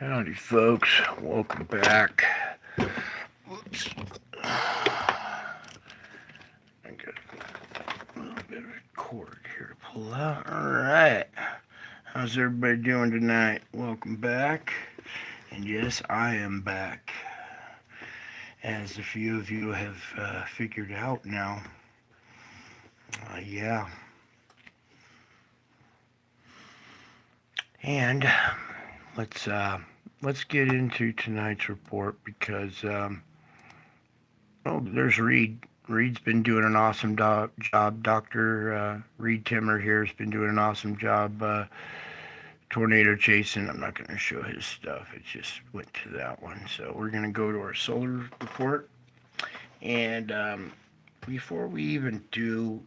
Howdy, folks. Welcome back. Oops. I got a little bit of a cord here to pull out. Alright. How's everybody doing tonight? Welcome back. And yes, I am back. As a few of you have figured out now. Yeah. And let's get into tonight's report because there's Reed. Reed's been doing an awesome job. Dr. Reed Timmer here has been doing an awesome job tornado chasing. I'm not going to show his stuff. It just went to that one. So we're going to go to our solar report. And before we even do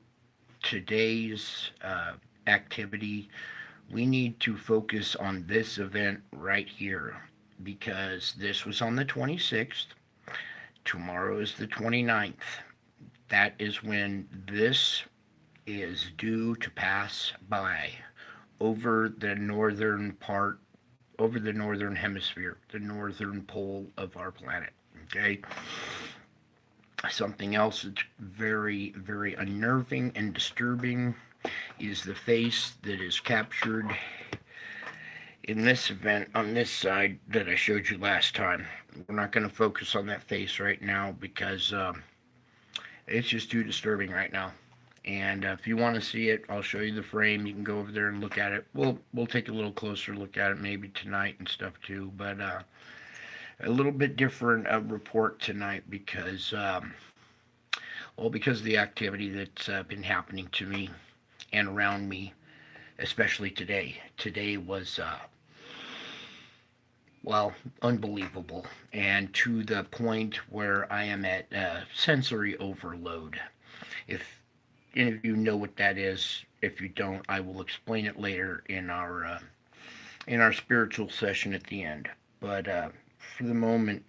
today's activity, we need to focus on this event right here because this was on the 26th. Tomorrow is the 29th. That is when this is due to pass by over the northern hemisphere, the northern pole of our planet. Okay? Something else that's very, very unnerving and disturbing is the face that is captured in this event on this side that I showed you last time. We're not going to focus on that face right now because it's just too disturbing right now. And if you want to see it, I'll show you the frame. You can go over there and look at it. We'll take a little closer look at it maybe tonight and stuff too. But a little bit different report tonight because because of the activity that's been happening to me and around me, especially today. Today was unbelievable, and to the point where I am at sensory overload. If any of you know what that is, if you don't, I will explain it later in our spiritual session at the end. But for the moment,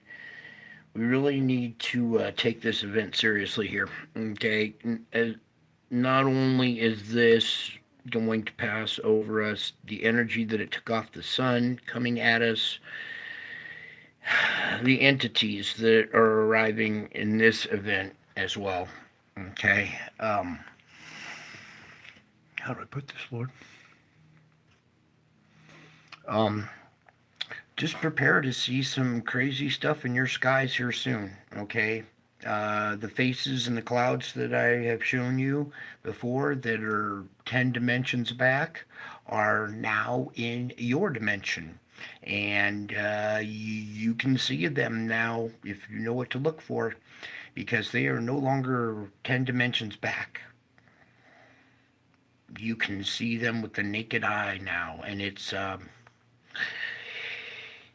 we really need to take this event seriously here. Okay, not only is this going to pass over us, the energy that it took off the sun coming at us, the entities that are arriving in this event as well. Okay. How do I put this, Lord? Just prepare to see some crazy stuff in your skies here soon. Okay. The faces and the clouds that I have shown you before that are 10 dimensions back are now in your dimension. And you can see them now if you know what to look for because they are no longer 10 dimensions back. You can see them with the naked eye now, and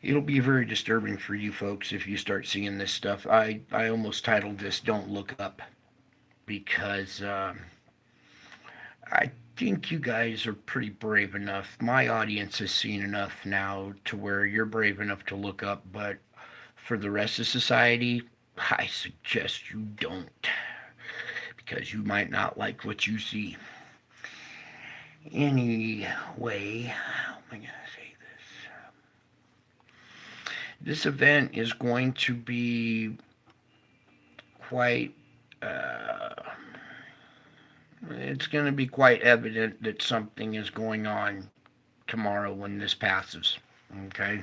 it'll be very disturbing for you folks if you start seeing this stuff. I almost titled this "Don't Look Up" because I think you guys are pretty brave enough. My audience has seen enough now to where you're brave enough to look up, but for the rest of society, I suggest you don't because you might not like what you see. Anyway, how am I going to say this? This event is going to be quite, it's going to be quite evident that something is going on tomorrow when this passes. Okay?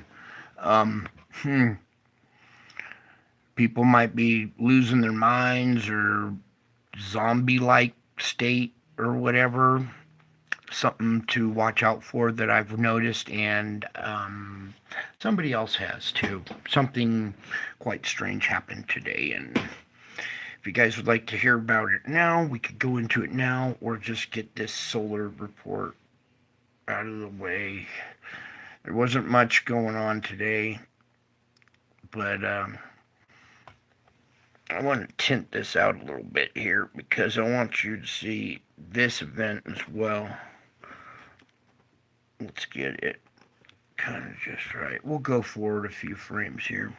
Um, hmm. People might be losing their minds or zombie-like state or whatever. Something to watch out for that I've noticed, and somebody else has too. Something quite strange happened today, and if you guys would like to hear about it now, we could go into it now, or just get this solar report out of the way. There wasn't much going on today, but I want to tint this out a little bit here because I want you to see this event as well. Let's get it kind of just right. We'll go forward a few frames here.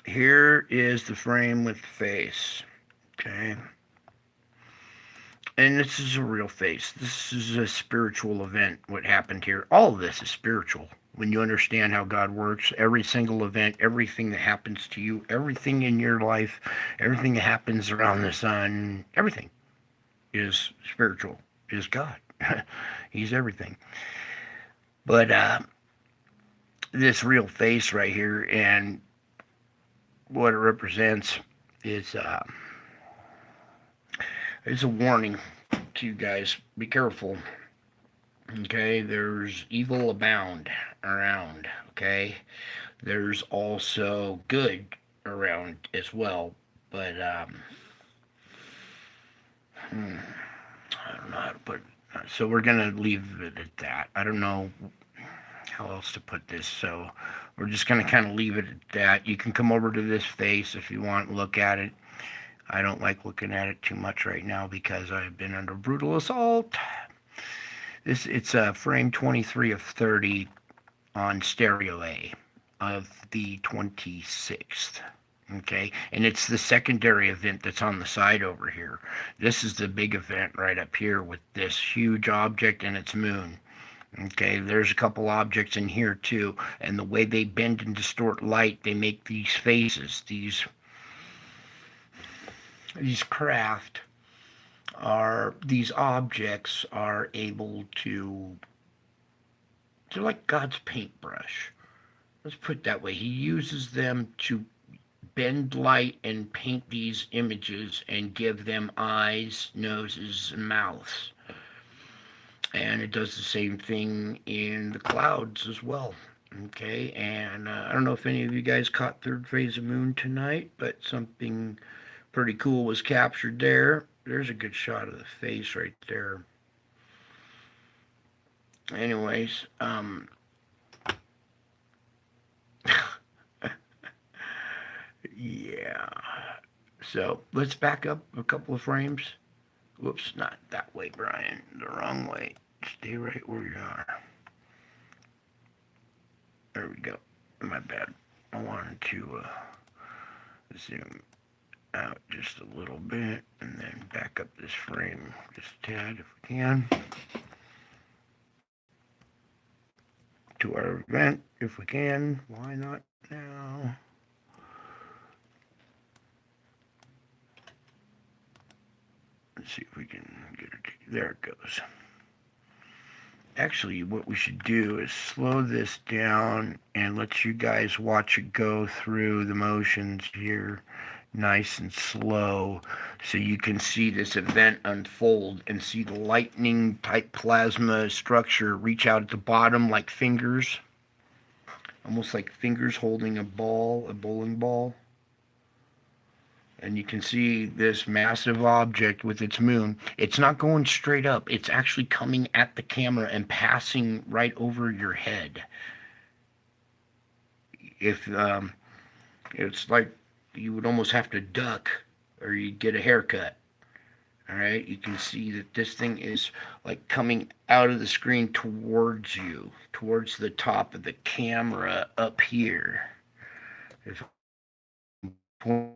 Here is the frame with the face. Okay. And this is a real face. This is a spiritual event, what happened here. All of this is spiritual. When you understand how God works, every single event, everything that happens to you, everything in your life, everything that happens around the sun, everything is spiritual, is God. He's everything. But this real face right here and what it represents is it's a warning to you guys. Be careful. Okay, there's evil abound around. Okay, there's also good around as well. But I don't know how to put it. So we're gonna leave it at that. I don't know how else to put this. So we're just gonna kind of leave it at that. You can come over to this face if you want, look at it. I don't like looking at it too much right now because I've been under brutal assault. It's a frame 23 of 30 on stereo A of the 26th. Okay, and it's the secondary event that's on the side over here. This is the big event right up here with this huge object and its moon. Okay, there's a couple objects in here too, and the way they bend and distort light, they make these faces, these craft are, these objects are able to, they're like God's paintbrush. Let's put it that way. He uses them to bend light and paint these images and give them eyes, noses, and mouths. And it does the same thing in the clouds as well. Okay, and I don't know if any of you guys caught third phase of moon tonight, but something pretty cool was captured there. There's a good shot of the face right there. Anyways, yeah. So let's back up a couple of frames. Whoops, not that way, Brian. The wrong way. Stay right where you are. There we go. My bad. I wanted to zoom out just a little bit and then back up this frame just a tad if we can. To our event if we can. Why not now? Let's see if we can get it. There it goes. Actually, what we should do is slow this down and let you guys watch it go through the motions here nice and slow so you can see this event unfold and see the lightning type plasma structure reach out at the bottom like fingers, almost like fingers holding a ball, a bowling ball. And you can see this massive object with its moon. It's not going straight up. It's actually coming at the camera and passing right over your head. If it's like you would almost have to duck or you'd get a haircut. All right, you can see that this thing is like coming out of the screen towards you, towards the top of the camera up here. If I'm pointing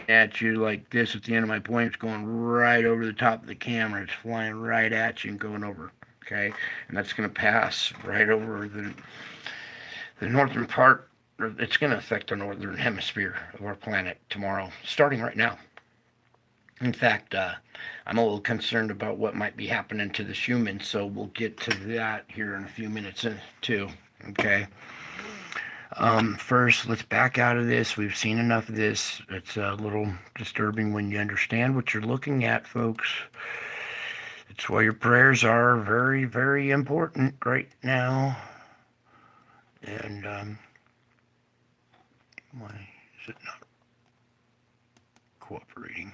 at you like this at the end of my point, it's going right over the top of the camera. It's flying right at you and going over. Okay, and that's going to pass right over the northern part. It's going to affect the northern hemisphere of our planet tomorrow, starting right now. In fact, I'm a little concerned about what might be happening to the Schumann, so we'll get to that here in a few minutes too. Okay. First, let's back out of this. We've seen enough of this. It's a little disturbing when you understand what you're looking at, folks. It's why your prayers are very, very important right now. And why is it not cooperating?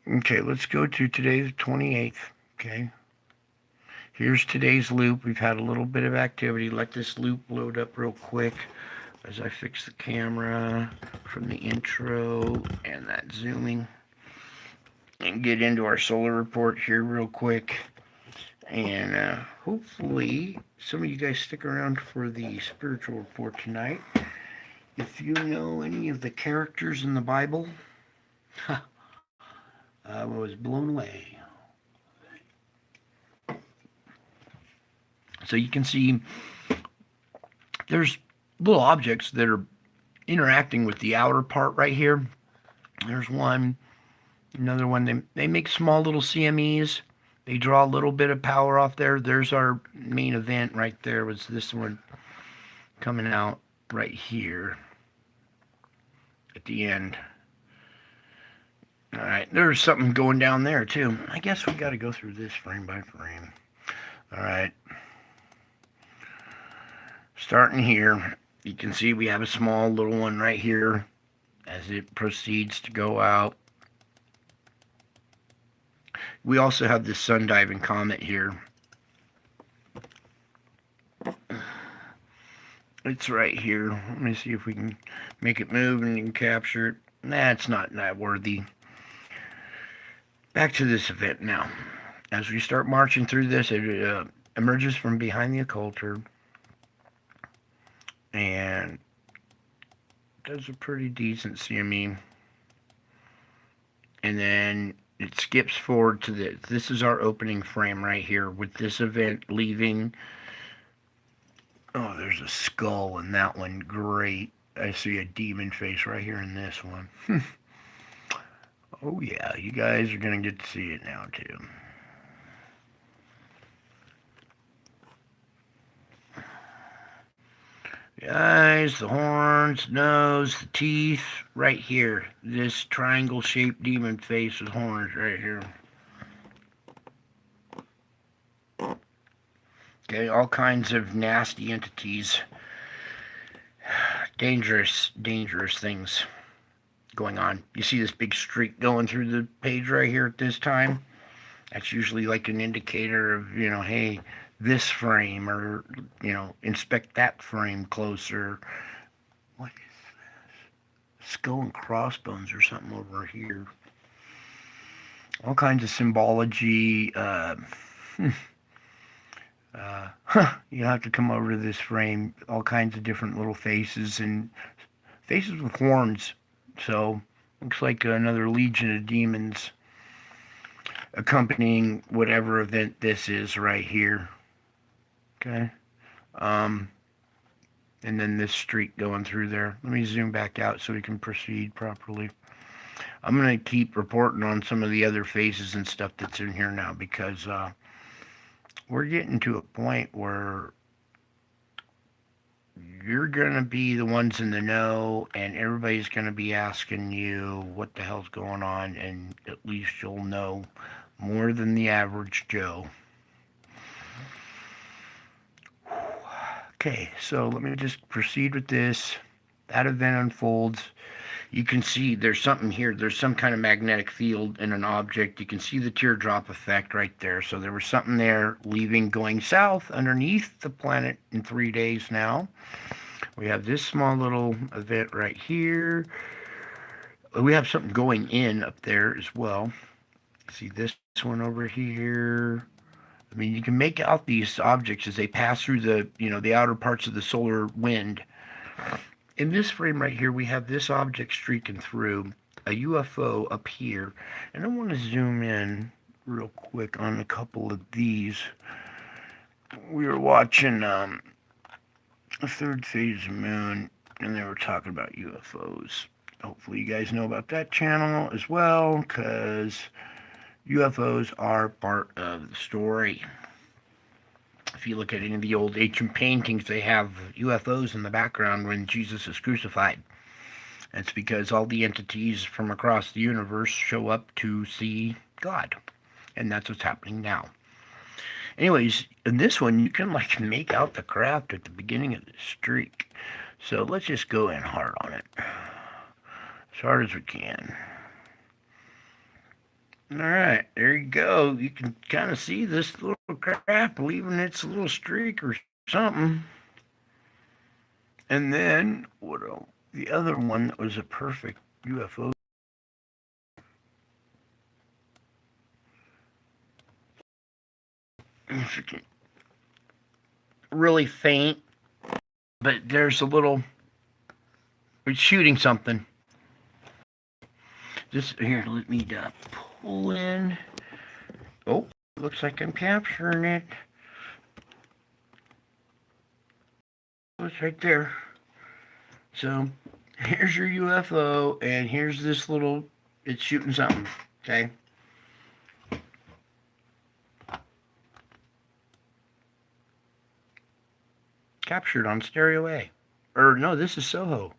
Okay, let's go to today's 28th. Okay. Here's today's loop. We've had a little bit of activity. Let this loop load up real quick as I fix the camera from the intro and that zooming. And get into our solar report here real quick. And hopefully some of you guys stick around for the spiritual report tonight. If you know any of the characters in the Bible, I was blown away. So you can see there's little objects that are interacting with the outer part right here. There's one, another one. They make small little CMEs. They draw a little bit of power off there. There's our main event right there. Was this one coming out right here at the end. All right, there's something going down there too. I guess we got to go through this frame by frame. All right. Starting here, you can see we have a small little one right here as it proceeds to go out. We also have this sun diving comet here. It's right here. Let me see if we can make it move and you can capture it. Nah, it's not that worthy. Back to this event now. As we start marching through this, it emerges from behind the occulter and does a pretty decent CME. And then it skips forward to this. This is our opening frame right here with this event leaving. Oh, there's a skull in that one. Great. I see a demon face right here in this one. Oh yeah, you guys are going to get to see it now too. The eyes, the horns, nose, the teeth, right here. This triangle-shaped demon face with horns right here. Okay, all kinds of nasty entities. Dangerous things going on. You see this big streak going through the page right here at this time? That's usually like an indicator of, hey, this frame, or, inspect that frame closer. What is this? Skull and crossbones or something over here. All kinds of symbology. You have to come over to this frame. All kinds of different little faces and faces with horns. So, looks like another legion of demons accompanying whatever event this is right here. Okay. And then this streak going through there. Let me zoom back out so we can proceed properly. I'm going to keep reporting on some of the other faces and stuff that's in here now, because we're getting to a point where you're going to be the ones in the know, and everybody's going to be asking you what the hell's going on, and at least you'll know more than the average Joe. Okay, so let me just proceed with this. That event unfolds. You can see there's something here. There's some kind of magnetic field in an object. You can see the teardrop effect right there. So there was something there leaving, going south underneath the planet in 3 days now. We have this small little event right here. We have something going in up there as well. See this one over here. I mean, you can make out these objects as they pass through the, the outer parts of the solar wind. In this frame right here, we have this object streaking through, a UFO up here. And I want to zoom in real quick on a couple of these. We were watching a third phase of moon, and they were talking about UFOs. Hopefully you guys know about that channel as well, because UFOs are part of the story. If you look at any of the old ancient paintings, they have UFOs in the background when Jesus is crucified. It's because all the entities from across the universe show up to see God. And that's what's happening now. Anyways, in this one, you can make out the craft at the beginning of the streak. So let's just go in hard on it. As hard as we can. Alright, there you go. You can kind of see this little craft leaving its little streak or something. And then, the other one that was a perfect UFO. Really faint, but there's a little, it's shooting something. This, here, let me pull in. Oh, looks like I'm capturing it. It's right there. So here's your UFO, and here's this little. It's shooting something. Okay. Captured on stereo A. Or no, this is Soho.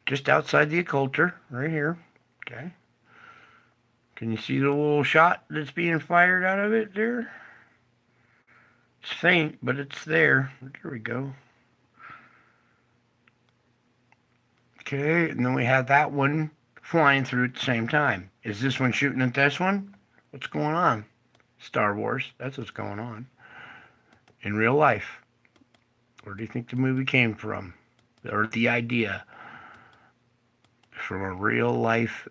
Just outside the occulter, right here. Okay. Can you see the little shot that's being fired out of it there? It's faint, but it's there. There we go. Okay, and then we have that one flying through at the same time. Is this one shooting at this one? What's going on? Star Wars, that's what's going on. In real life. Where do you think the movie came from? Or the idea? From a real life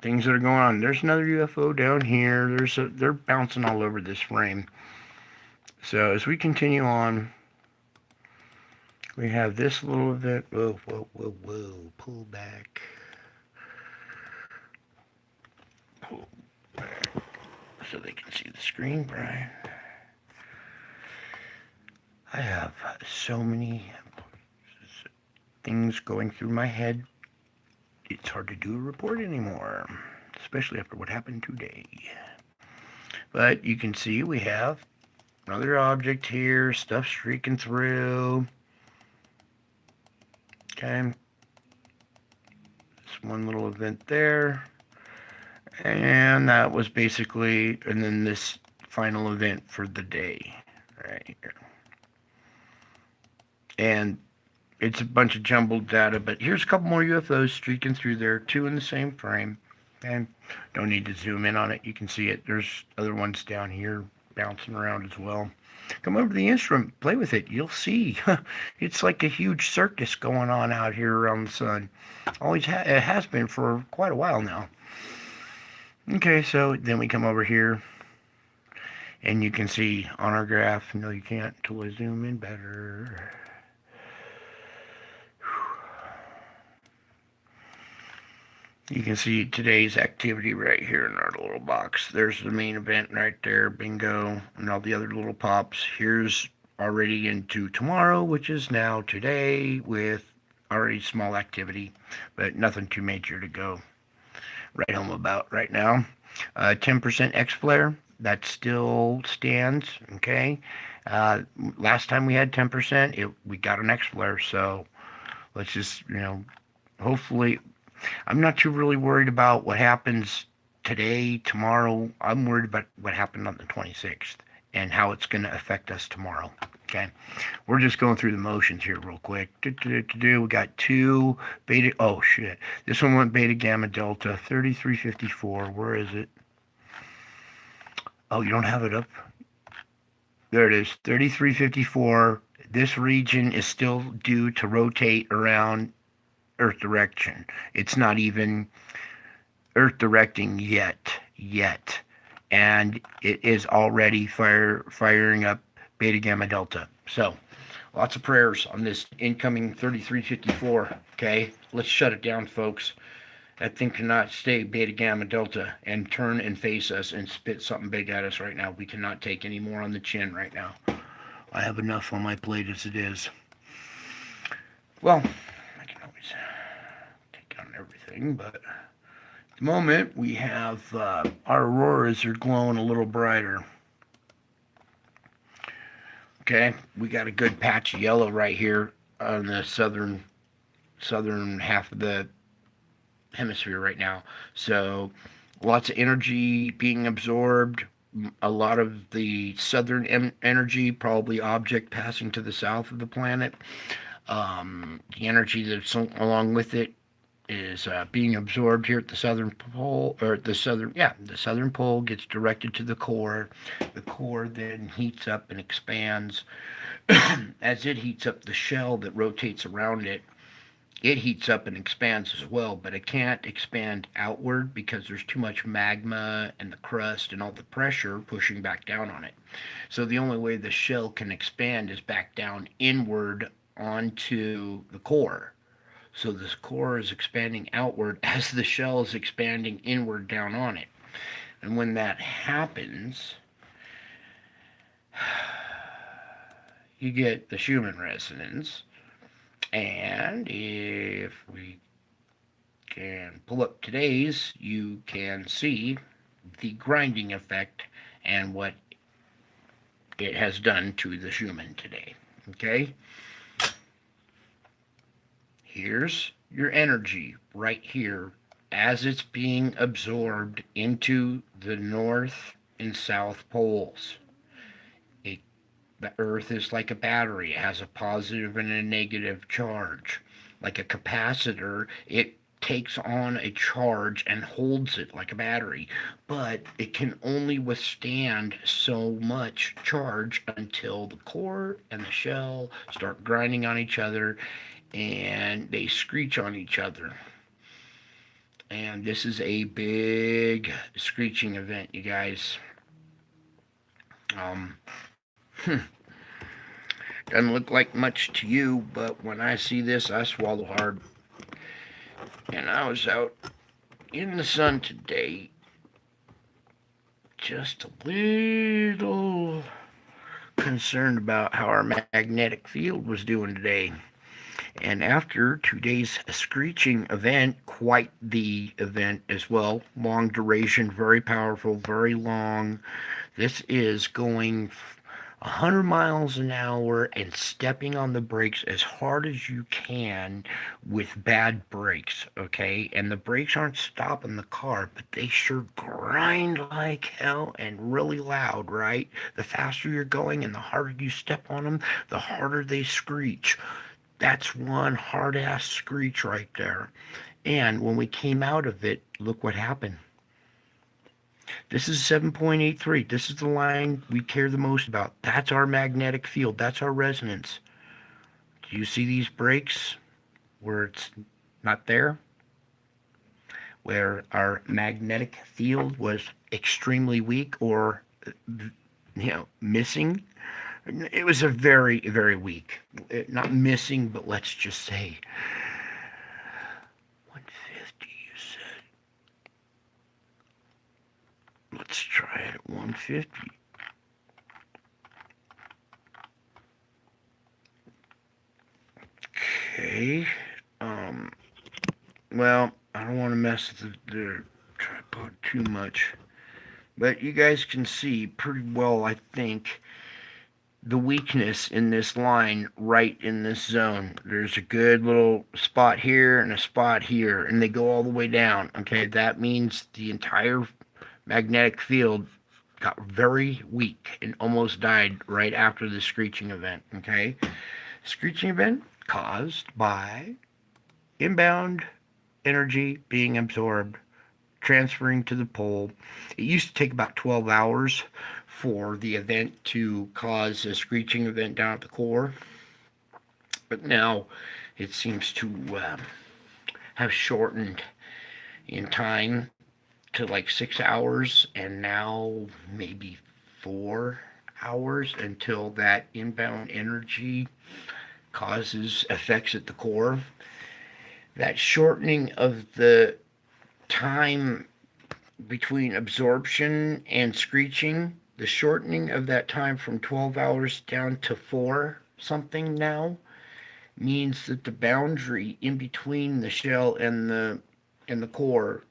things that are going on. There's another UFO down here. They're bouncing all over this frame. So as we continue on, we have this little event. Whoa, whoa, whoa, whoa. Pull back. Pull back. So they can see the screen, Brian. I have so many things going through my head. It's hard to do a report anymore, especially after what happened today. But you can see we have another object here, stuff streaking through. Okay. This one little event there. And that was basically, and then this final event for the day right here. And it's a bunch of jumbled data, but here's a couple more UFOs streaking through there, two in the same frame. And don't need to zoom in on it. You can see it. There's other ones down here bouncing around as well. Come over to the instrument, play with it. You'll see. It's like a huge circus going on out here around the sun. It has been for quite a while now. Okay, so then we come over here, and you can see on our graph. No, you can't until I zoom in better. You can see today's activity right here in our little box. There's the main event right there, bingo, and all the other little pops. Here's already into tomorrow, which is now today, with already small activity, but nothing too major to go right home about right now. 10% X flare, that still stands, okay? Last time we had 10%, we got an X flare, so let's just, hopefully, I'm not too really worried about what happens today, tomorrow. I'm worried about what happened on the 26th and how it's going to affect us tomorrow. Okay, we're just going through the motions here real quick. We got two beta. Oh shit! This one went beta gamma delta 3354. Where is it? Oh, you don't have it up. There it is. 3354. This region is still due to rotate around Earth direction. It's not even Earth directing yet, and it is already firing up beta gamma delta. So lots of prayers on this incoming 3354. Okay, let's shut it down, folks. That thing cannot stay beta gamma delta and turn and face us and spit something big at us right now. We cannot take any more on the chin right now. I have enough on my plate as it is. Well, everything, but at the moment we have our auroras are glowing a little brighter. Okay, we got a good patch of yellow right here on the southern half of the hemisphere right now. So lots of energy being absorbed. A lot of the southern energy, probably object passing to the south of the planet. The energy that's along with it is being absorbed here at the southern pole, or the southern pole gets directed to the core. The core then heats up and expands. As it heats up, the shell that rotates around it, it heats up and expands as well, but it can't expand outward because there's too much magma and the crust and all the pressure pushing back down on it. So the only way the shell can expand is back down inward onto the core. So this core is expanding outward as the shell is expanding inward down on it. And when that happens, you get the Schumann resonance. And if we can pull up today's, you can see the grinding effect and what it has done to the Schumann today. Okay? Here's your energy right here as it's being absorbed into the north and south poles. It, the Earth is like a battery. It has a positive and a negative charge. Like a capacitor, it takes on a charge and holds it like a battery, but it can only withstand so much charge until the core and the shell start grinding on each other and they screech on each other. And this is a big screeching event, you guys. Um, doesn't look like much to you, but when I see this, I swallow hard. And I was out in the sun today, just a little concerned about how our magnetic field was doing today. And after 2 days screeching event, quite the event as well, long duration, very powerful, very long. This is going 100 miles an hour and stepping on the brakes as hard as you can with bad brakes, okay? And the brakes aren't stopping the car, but they sure grind like hell and really loud, right? The faster you're going and the harder you step on them, the harder they screech. That's one hard ass screech right there. And when we came out of it, look what happened. This is 7.83. This is the line we care the most about. That's our magnetic field. That's our resonance. Do you see these breaks where it's not there? Where our magnetic field was extremely weak or, missing? It was a very, very weak. Not missing, but let's just say 150, you said. Let's try it at 150. Okay. Um, well, I don't want to mess with the tripod too much. But you guys can see pretty well, I think, the weakness in this line right in this zone. There's a good little spot here and a spot here, and they go all the way down. Okay, that means the entire magnetic field got very weak and almost died right after the screeching event. Okay, screeching event caused by inbound energy being absorbed, transferring to the pole. It used to take about 12 hours for the event to cause a screeching event down at the core, but now it seems to have shortened in time to like 6 hours, and now maybe 4 hours until that inbound energy causes effects at the core. That shortening of the time between absorption and screeching, the shortening of that time from 12 hours down to 4 something now means that the boundary in between the shell and the core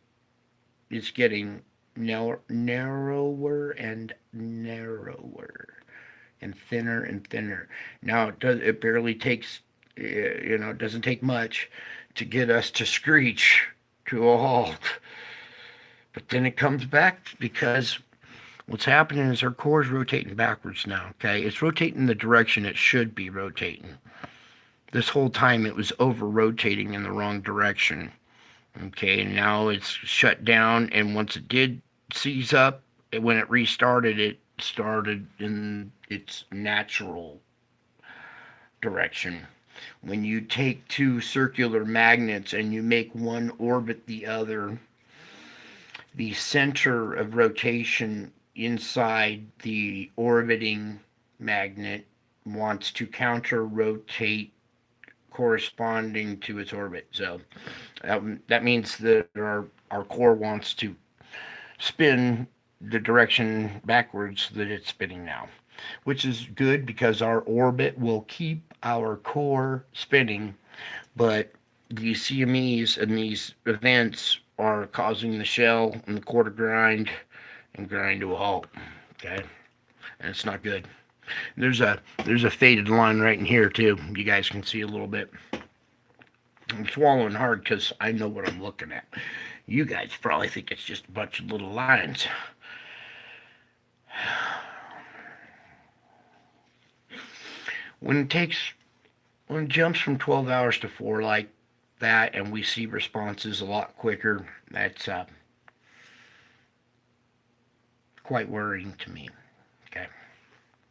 is getting narrower and narrower and thinner. Now it barely takes it doesn't take much to get us to screech to a halt. But then it comes back because what's happening is our core is rotating backwards now, okay? It's rotating the direction it should be rotating. This whole time it was over-rotating in the wrong direction, okay? And now it's shut down, and once it did seize up, when it restarted, it started in its natural direction. When you take two circular magnets and you make one orbit the other, the center of rotation inside the orbiting magnet wants to counter rotate corresponding to its orbit. So that means that our core wants to spin the direction backwards that it's spinning now. which is good because our orbit will keep our core spinning. But the CMEs and these events are causing the shell and the core to grind to a halt. Okay, and it's not good. There's a faded line right in here too. You guys can see a little bit. I'm swallowing hard because I know what I'm looking at. You guys probably think it's just a bunch of little lines. When it takes when it jumps from 12 hours to 4 like that, and we see responses a lot quicker, that's quite worrying to me. Okay,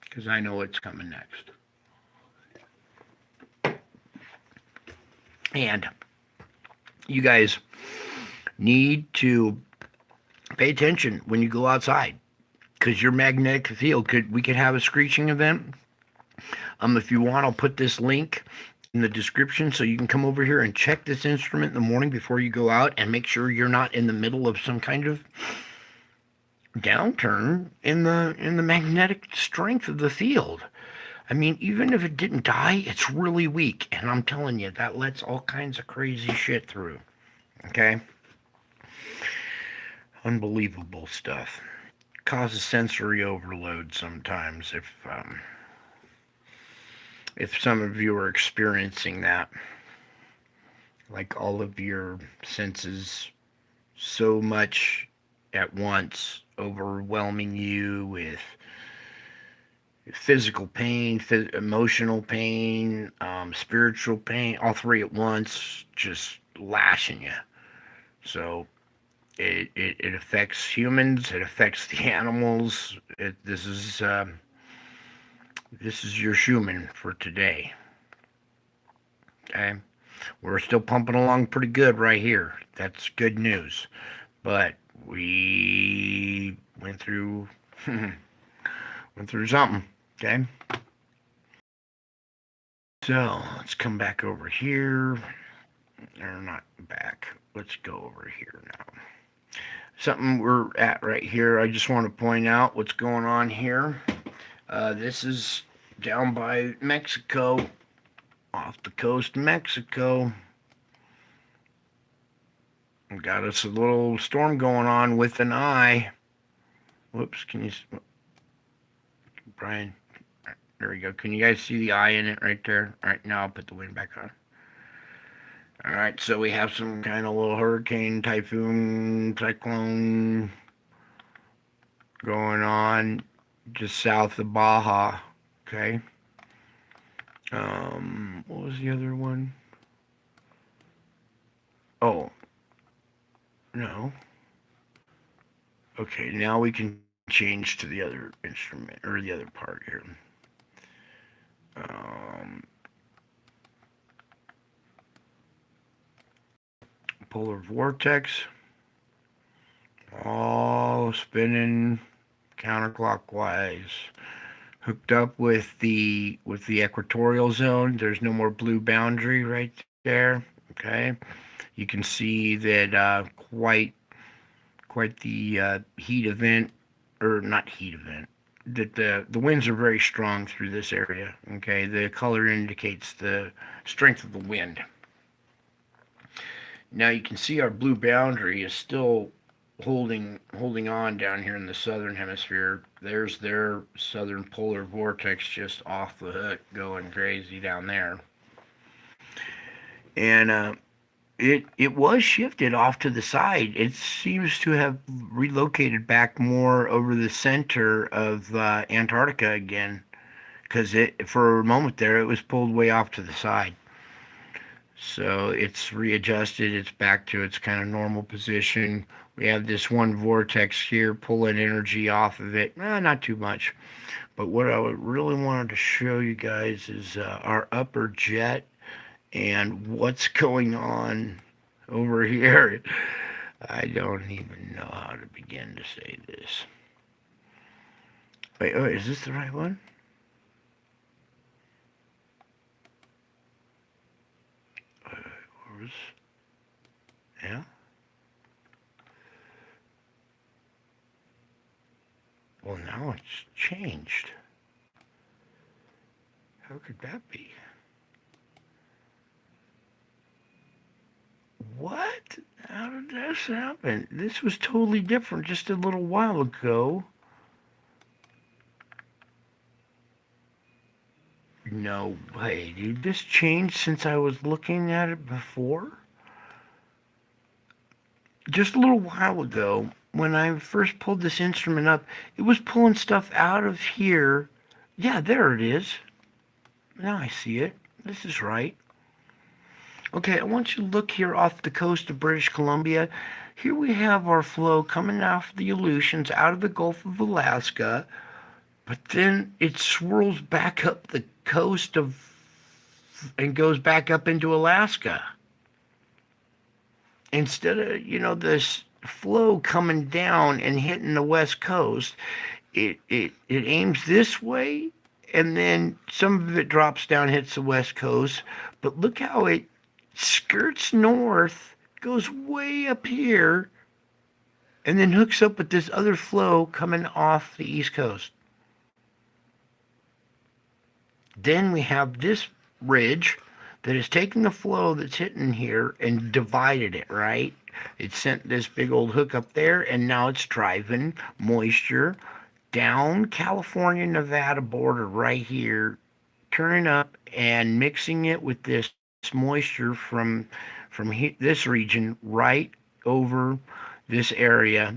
because I know what's coming next. And you guys need to pay attention when you go outside, because your magnetic field we could have a screeching event. If you want, I'll put this link in the description so you can come over here and check this instrument in the morning before you go out and make sure you're not in the middle of some kind of downturn in the magnetic strength of the field. I mean, even if it didn't die, it's really weak, and I'm telling you, that lets all kinds of crazy shit through. Okay? Unbelievable stuff. Causes sensory overload sometimes if some of you are experiencing that, like all of your senses so much at once, overwhelming you with physical pain, emotional pain, spiritual pain, all three at once, just lashing you. So it affects humans, it affects the animals. This is your Schumann for today. Okay, we're still pumping along pretty good right here. That's good news. But we went through something. Okay. So let's come back over here. Or not back. Let's go over here now. Something we're at right here. I just want to point out what's going on here. This is down by Mexico, off the coast of Mexico. We got us a little storm going on with an eye. Whoops, can you, Brian? There we go. Can you guys see the eye in it right there? All right, now I'll put the wind back on. All right, so we have some kind of little hurricane, typhoon, cyclone going on just south of Baja. Okay. What was the other one? Oh, no. Okay, now we can change to the other instrument or the other part here. Polar vortex, all spinning counterclockwise, hooked up with the equatorial zone. There's no more blue boundary right there. Okay, you can see that quite the heat event, or not heat event. That the winds are very strong through this area. Okay, the color indicates the strength of the wind. Now you can see our blue boundary is still holding on down here in the southern hemisphere. There's their southern polar vortex just off the hook, going crazy down there. And it was shifted off to the side. It seems to have relocated back more over the center of Antarctica again, because for a moment there it was pulled way off to the side. So it's readjusted. It's back to its kind of normal position. We have this one vortex here pulling energy off of it. Not too much. But what I really wanted to show you guys is our upper jet and what's going on over here. I don't even know how to begin to say this. Wait, is this the right one? Yeah. Well, now it's changed. How could that be? What? How did this happen? This was totally different just a little while ago. No way, dude. This changed since I was looking at it before? Just a little while ago, when I first pulled this instrument up, it was pulling stuff out of here. Yeah, there it is. Now I see it. This is right. Okay, I want you to look here off the coast of British Columbia. Here we have our flow coming off the Aleutians out of the Gulf of Alaska, but then it swirls back up the coast of and goes back up into Alaska. Instead of, this flow coming down and hitting the west coast, it aims this way, and then some of it drops down, hits the west coast. But look how it skirts north, goes way up here, and then hooks up with this other flow coming off the east coast. Then we have this ridge that is taking the flow that's hitting here and divided it, right? It sent this big old hook up there, and now it's driving moisture down California Nevada border right here, turning up and mixing it with this moisture from this region right over this area.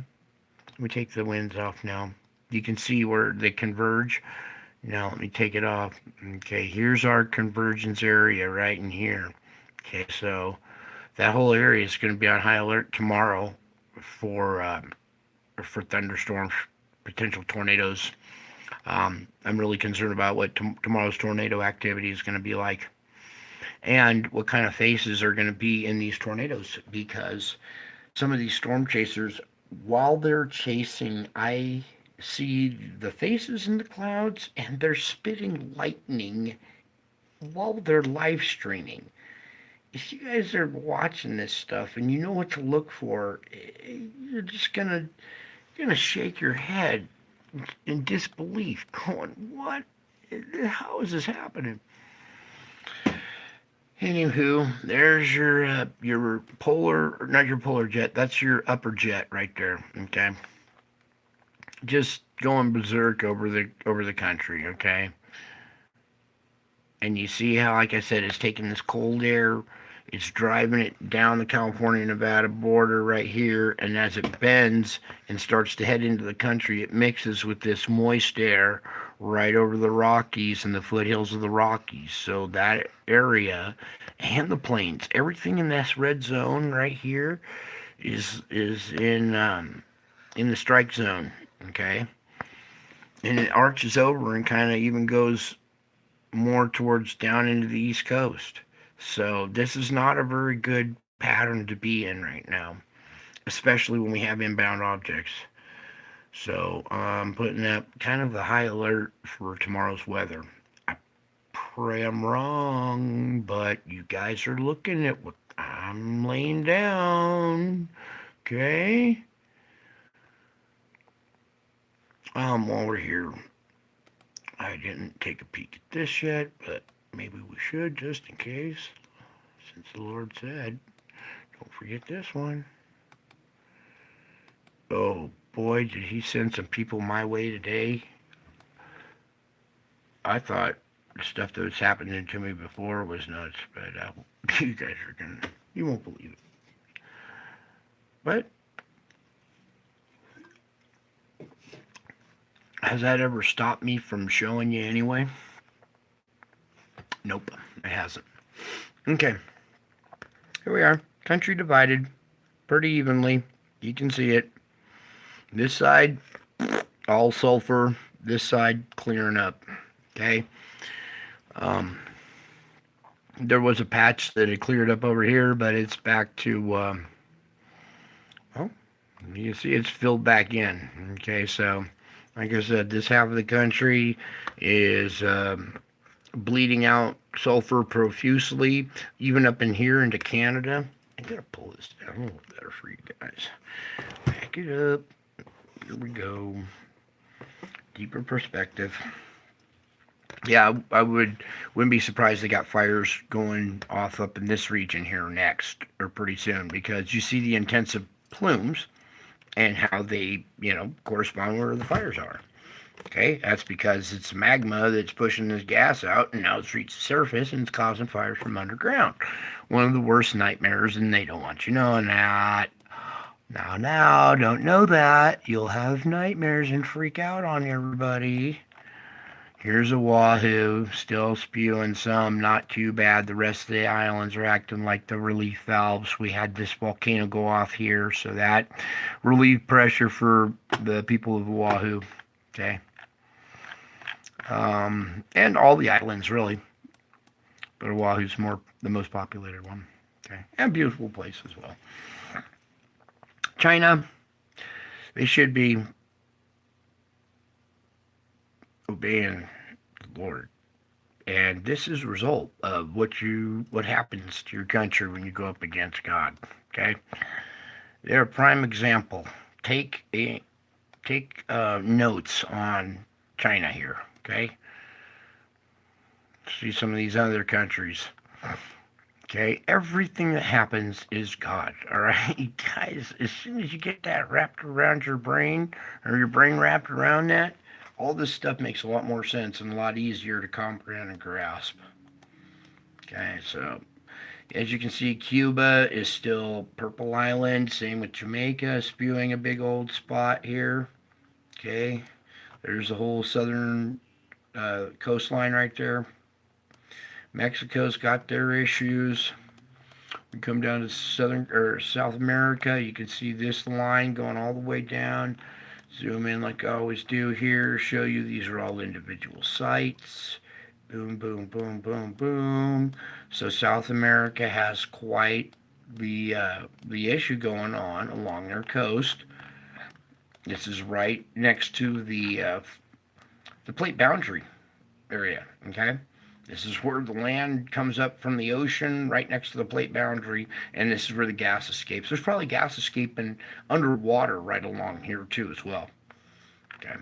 Let me take the winds off now. You can see where they converge. Now let me take it off. Okay, here's our convergence area right in here. Okay, so that whole area is going to be on high alert tomorrow for thunderstorms, potential tornadoes. I'm really concerned about what tomorrow's tornado activity is going to be like, and what kind of faces are going to be in these tornadoes, because some of these storm chasers, while they're chasing, I see the faces in the clouds, and they're spitting lightning while they're live streaming. If you guys are watching this stuff and you know what to look for, you're just gonna shake your head in disbelief, going, "What? How is this happening?" Anywho, there's your polar, not your polar jet. That's your upper jet right there. Okay, just going berserk over the country. Okay, and you see how, like I said, it's taking this cold air, it's driving it down the California Nevada border right here, and as it bends and starts to head into the country, it mixes with this moist air right over the Rockies and the foothills of the Rockies. So that area and the plains, everything in this red zone right here is in the strike zone. Okay, and it arches over and kind of even goes more towards down into the East Coast. So this is not a very good pattern to be in right now, especially when we have inbound objects. So I'm putting up kind of the high alert for tomorrow's weather. I pray I'm wrong, but you guys are looking at what I'm laying down. Okay? While we're here, I didn't take a peek at this yet, but maybe we should, just in case, since the Lord said, don't forget this one. Oh boy, did he send some people my way today. I thought the stuff that was happening to me before was nuts, but you guys you won't believe it. But has that ever stopped me from showing you anyway? Nope, it hasn't. Okay, here we are. Country divided pretty evenly. You can see it. This side, all sulfur. This side, clearing up. Okay. There was a patch that had cleared up over here, but it's back to, well, you can see it's filled back in. Okay, so like I said, this half of the country is bleeding out sulfur profusely, even up in here into Canada. I gotta pull this down a little better for you guys. Back it up. Here we go. Deeper perspective. Yeah, I wouldn't be surprised they got fires going off up in this region here next or pretty soon because you see the intensive plumes and how they, correspond where the fires are. Okay, that's because it's magma that's pushing this gas out and now it's reached the surface and it's causing fires from underground. One of the worst nightmares, and they don't want you knowing that. Now, don't know that. You'll have nightmares and freak out on everybody. Here's Oahu, still spewing some, not too bad. The rest of the islands are acting like the relief valves. We had this volcano go off here, so that relieved pressure for the people of Oahu. Okay. And all the islands, really. But Oahu's the most populated one. Okay. And beautiful place as well. China, they should be obeying the Lord. And this is a result of what happens to your country when you go up against God. Okay, they're a prime example. Take notes on China here. Okay, see some of these other countries. Okay, everything that happens is God. All right, guys. As soon as you get that wrapped around your brain, or your brain wrapped around that, all this stuff makes a lot more sense and a lot easier to comprehend and grasp. Okay, so as you can see, Cuba is still Purple Island. Same with Jamaica, spewing a big old spot here. Okay, there's the whole southern coastline right there. Mexico's got their issues. We come down to southern or South America. You can see this line going all the way down. Zoom in like I always do here. Show you these are all individual sites. Boom, boom, boom, boom, boom. So South America has quite the issue going on along their coast. This is right next to the plate boundary area. Okay, this is where the land comes up from the ocean, right next to the plate boundary, and this is where the gas escapes. There's probably gas escaping underwater right along here too, as well. Okay,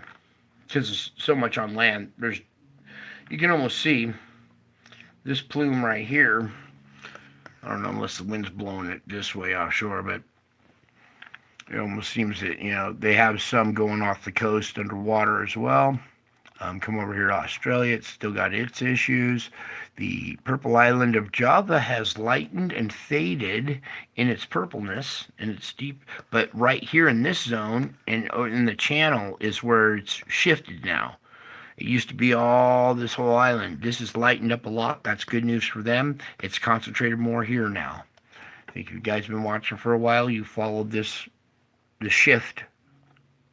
because there's so much on land. You can almost see this plume right here. I don't know unless the wind's blowing it this way offshore, but it almost seems that they have some going off the coast underwater as well. Come over here to Australia, it's still got its issues. The purple island of Java has lightened and faded in its purpleness and its deep, but right here in this zone and in the channel is where it's shifted now. It used to be all this whole island. This has lightened up a lot. That's good news for them. It's concentrated more here now. I think you guys have been watching for a while. You followed the shift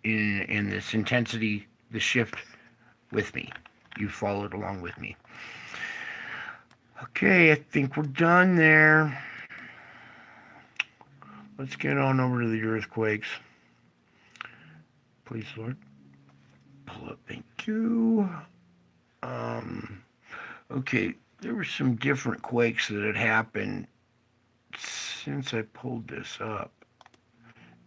in this intensity, the shift with me. You followed along with me. Okay, I think we're done there. Let's get on over to the earthquakes. Please, Lord. Pull up. Thank you. Okay, there were some different quakes that had happened since I pulled this up.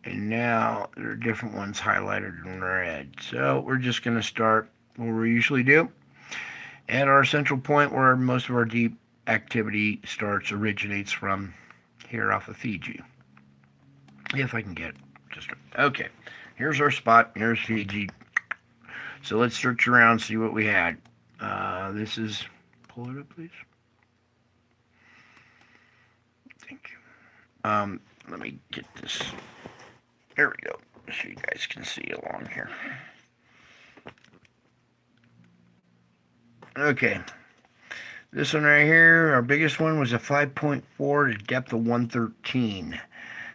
And now there are different ones highlighted in red. So we're just going to start what we usually do at our central point where most of our deep activity originates from here off of Fiji. If I can get it. Okay. Here's our spot. Here's Fiji. So let's search around, see what we had. This is, pull it up, please. Thank you. Let me get this. There we go. So you guys can see along here. Okay. This one right here, our biggest one was a 5.4 to depth of 113.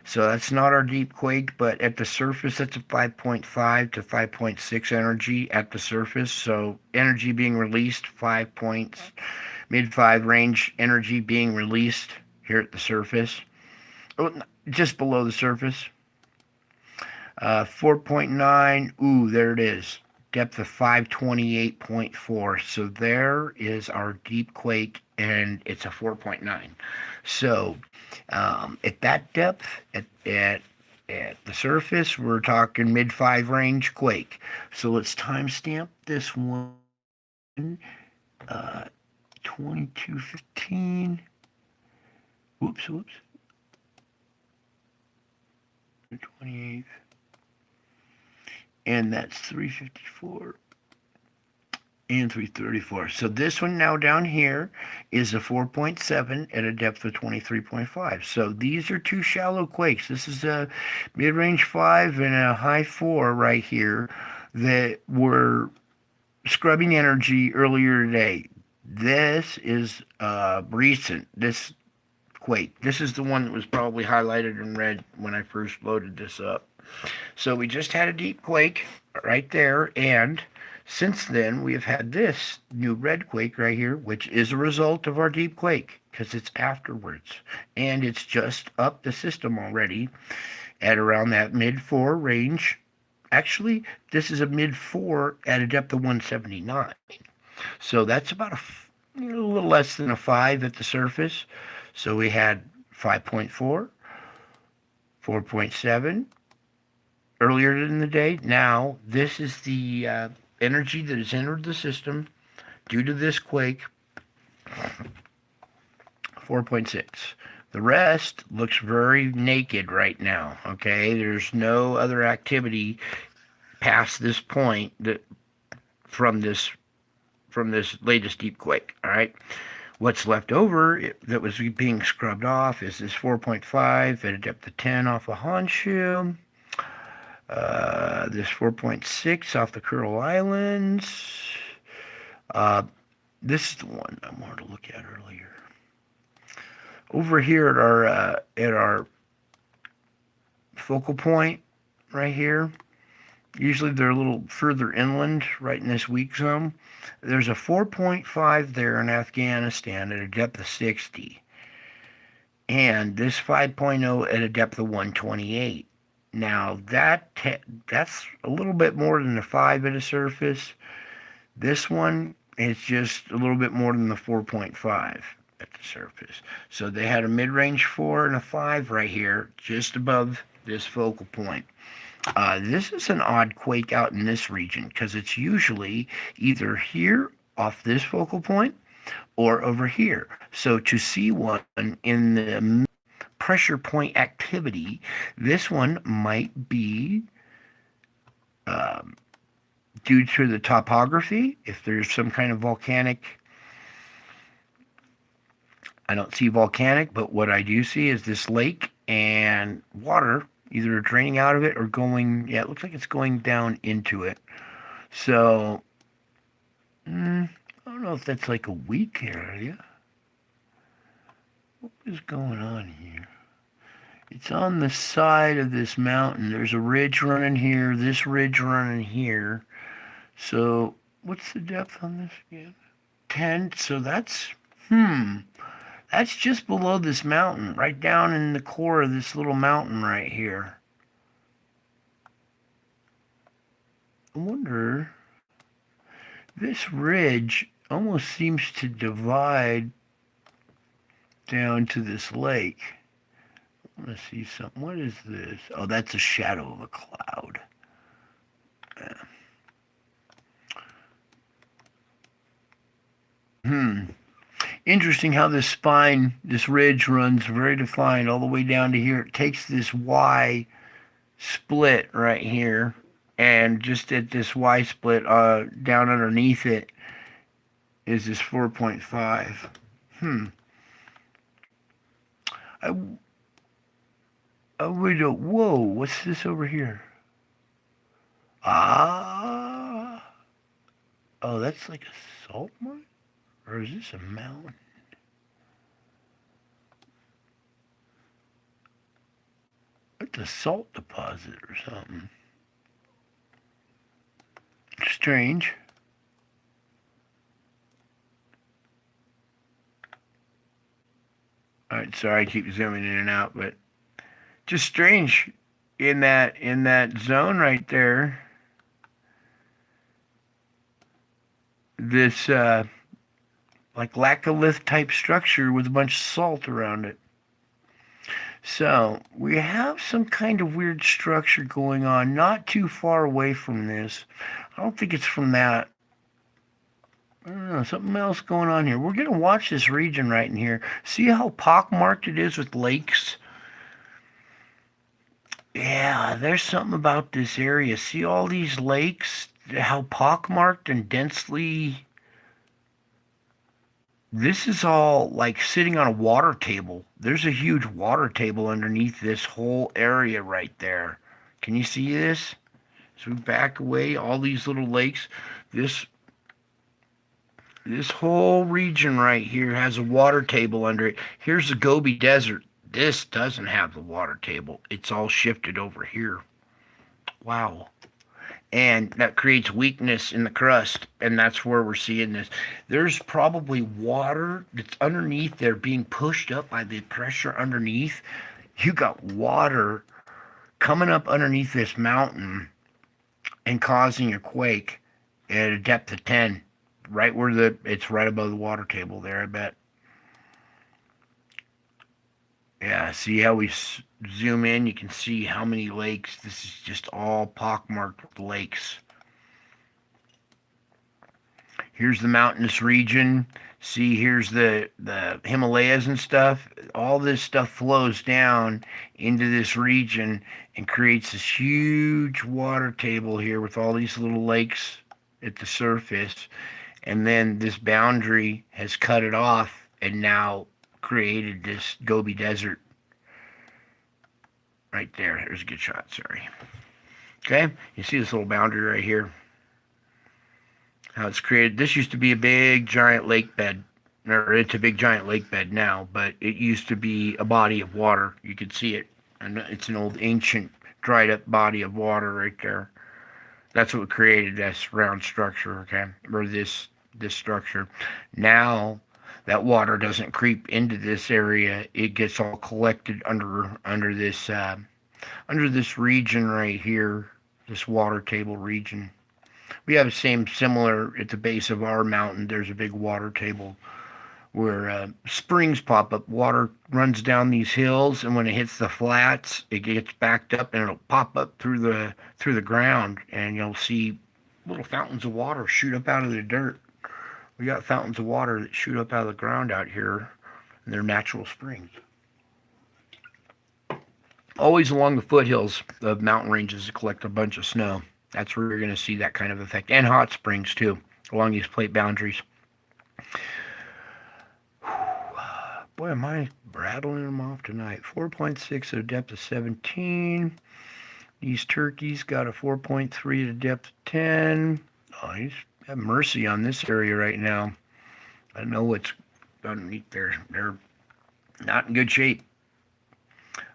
So that's not our deep quake, but at the surface, that's a 5.5 to 5.6 energy at the surface. So energy being released, 5 points, mid-5 range energy being released here at the surface. Oh, just below the surface. 4.9, ooh, there it is. Depth of 528.4. So there is our deep quake, and it's a 4.9. So at that depth, at the surface, we're talking mid-5 range quake. So let's timestamp this one uh, 2215. Whoops. The 28th. And that's 354 and 334. So this one now down here is a 4.7 at a depth of 23.5. So these are two shallow quakes. This is a mid-range 5 and a high 4 right here that were scrubbing energy earlier today. This is recent. This quake. This is the one that was probably highlighted in red when I first loaded this up. So we just had a deep quake right there, and since then we have had this new red quake right here, which is a result of our deep quake because it's afterwards, and it's just up the system already at around that mid 4 range. Actually, this is a mid 4 at a depth of 179. So that's about a little less than a 5 at the surface. So we had 5.4, 4.7 earlier in the day. Now, this is the energy that has entered the system due to this quake, 4.6. The rest looks very naked right now, okay? There's no other activity past this point that from this latest deep quake, all right? What's left over that was being scrubbed off is this 4.5 at a depth of 10 off of Honshu. This 4.6 off the Kuril Islands. This is the one I wanted to look at earlier. Over here at our focal point right here, usually they're a little further inland, right in this weak zone. There's a 4.5 there in Afghanistan at a depth of 60. And this 5.0 at a depth of 128. Now, that's a little bit more than the 5 at the surface. This one is just a little bit more than the 4.5 at the surface. So they had a mid-range 4 and a 5 right here, just above this focal point. This is an odd quake out in this region because it's usually either here off this focal point or over here. So to see one in the pressure point activity, this one might be due to the topography. If there's some kind of volcanic, I don't see volcanic, but what I do see is this lake and water either draining out of it or going, yeah, it looks like it's going down into it. So, I don't know if that's like a weak area. What is going on here? It's on the side of this mountain. There's a ridge running here, this ridge running here. So, what's the depth on this again? 10. So that's just below this mountain, right down in the core of this little mountain right here. I wonder, this ridge almost seems to divide down to this lake. I want to see something. What is this? Oh, that's a shadow of a cloud. Interesting how this spine, this ridge runs very defined all the way down to here. It takes this Y split right here, and just at this Y split down underneath it is this 4.5. Whoa, what's this over here? Oh, that's like a salt mine? Or is this a mountain? It's a salt deposit or something. Strange. Alright, sorry I keep zooming in and out, but just strange in that zone right there. This like laccolith type structure with a bunch of salt around it. So we have some kind of weird structure going on, not too far away from this. I don't think it's from that I don't know, something else going on here. We're going to watch this region right in here. See how pockmarked it is with lakes? Yeah, there's something about this area. See all these lakes? How pockmarked and densely. This is all like sitting on a water table. There's a huge water table underneath this whole area right there. Can you see this? As we back away, all these little lakes. This this whole region right here has a water table under it. Here's the Gobi Desert. This doesn't have the water table. It's all shifted over here. Wow. And that creates weakness in the crust, and that's where we're seeing this. There's probably water that's underneath there being pushed up by the pressure underneath. You got water coming up underneath this mountain and causing a quake at a depth of 10, right where it's right above the water table there, I bet. Yeah, see how we zoom in? You can see how many lakes. This is just all pockmarked with lakes. Here's the mountainous region. See, here's the Himalayas and stuff. All this stuff flows down into this region and creates this huge water table here with all these little lakes at the surface. And then this boundary has cut it off and now created this Gobi Desert right there. There's a good shot, sorry. Okay, you see this little boundary right here? How it's created. This used to be a big giant lake bed, or it's a big giant lake bed now, but it used to be a body of water. You could see it, and it's an old ancient dried up body of water right there. That's what created this round structure, okay, or this structure. Now that water doesn't creep into this area. It gets all collected under this region right here, this water table region. We have the same similar at the base of our mountain. There's a big water table where springs pop up. Water runs down these hills, and when it hits the flats, it gets backed up, and it'll pop up through the ground, and you'll see little fountains of water shoot up out of the dirt. We got fountains of water that shoot up out of the ground out here, and they're natural springs. Always along the foothills of mountain ranges to collect a bunch of snow. That's where you're going to see that kind of effect. And hot springs, too, along these plate boundaries. Boy, am I rattling them off tonight. 4.6 at a depth of 17. These turkeys got a 4.3 at a depth of 10. Oh, he's have mercy on this area right now. I know what's underneath there. They're not in good shape.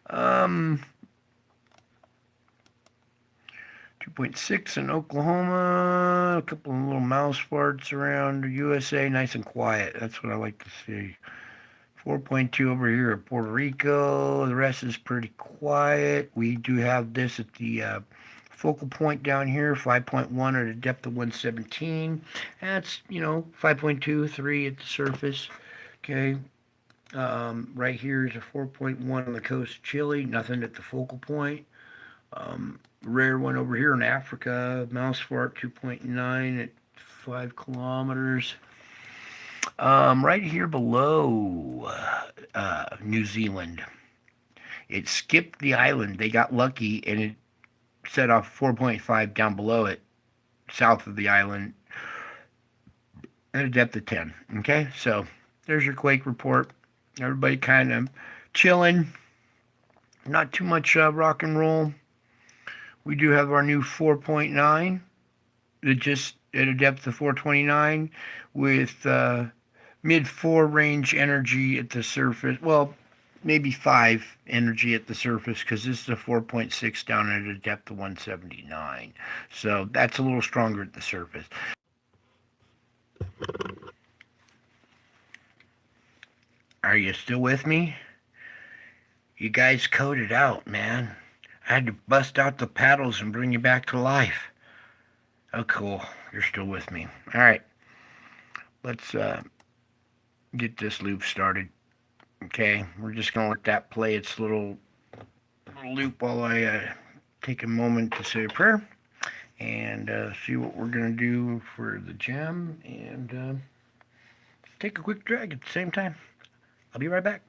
2.6 in Oklahoma. A couple of little mouse farts around the USA. Nice and quiet. That's what I like to see. 4.2 over here at Puerto Rico. The rest is pretty quiet. We do have this at the focal point down here, 5.1 at a depth of 117. That's, 5.2, 3 at the surface. Okay. Right here is a 4.1 on the coast of Chile. Nothing at the focal point. Rare one over here in Africa. Mouse fart 2.9 at 5 kilometers. Right here below New Zealand. It skipped the island. They got lucky, and it set off 4.5 down below it, south of the island, at a depth of 10. Okay, so there's your quake report. Everybody kind of chilling. Not too much rock and roll. We do have our new 4.9 that just at a depth of 429 with mid 4 range energy at the surface. Well, maybe 5 energy at the surface because this is a 4.6 down at a depth of 179. So that's a little stronger at the surface. Are you still with me? You guys coded out, man. I had to bust out the paddles and bring you back to life. Oh, cool. You're still with me. All right. Let's get this loop started. Okay. We're just going to let that play its little loop while I take a moment to say a prayer. and see what we're going to do for the gem and take a quick drag at the same time. I'll be right back.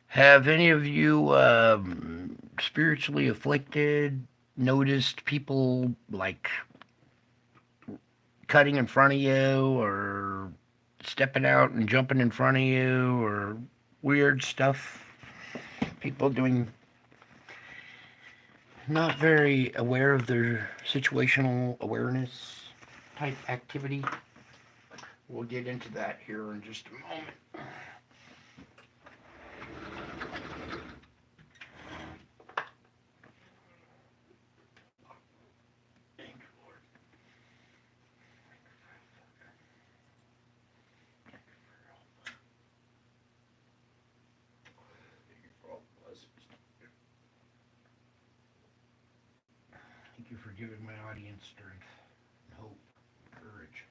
Have any of you spiritually afflicted noticed people like cutting in front of you or stepping out and jumping in front of you or weird stuff? People doing not very aware of their situational awareness type activity. We'll get into that here in just a moment. Thank you for giving my audience strength, hope, courage.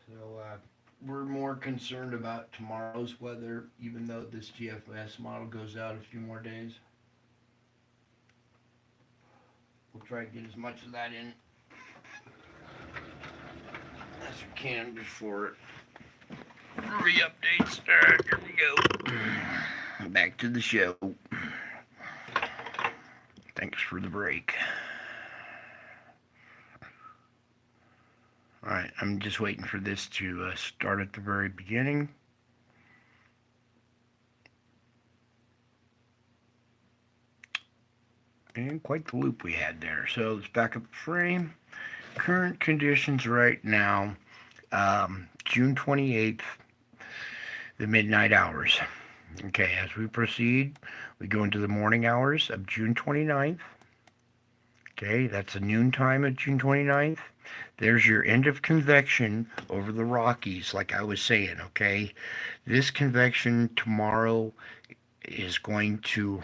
So we're more concerned about tomorrow's weather, even though this GFS model goes out a few more days. We'll try to get as much of that in as we can before it re-updates. All right, here we go. Back to the show. Thanks for the break. All right, I'm just waiting for this to start at the very beginning. And quite the loop we had there. So let's back up the frame. Current conditions right now, June 28th, the midnight hours. Okay, as we proceed, we go into the morning hours of June 29th. Okay, that's the noon time of June 29th. There's your end of convection over the Rockies, like I was saying, okay? This convection tomorrow is going to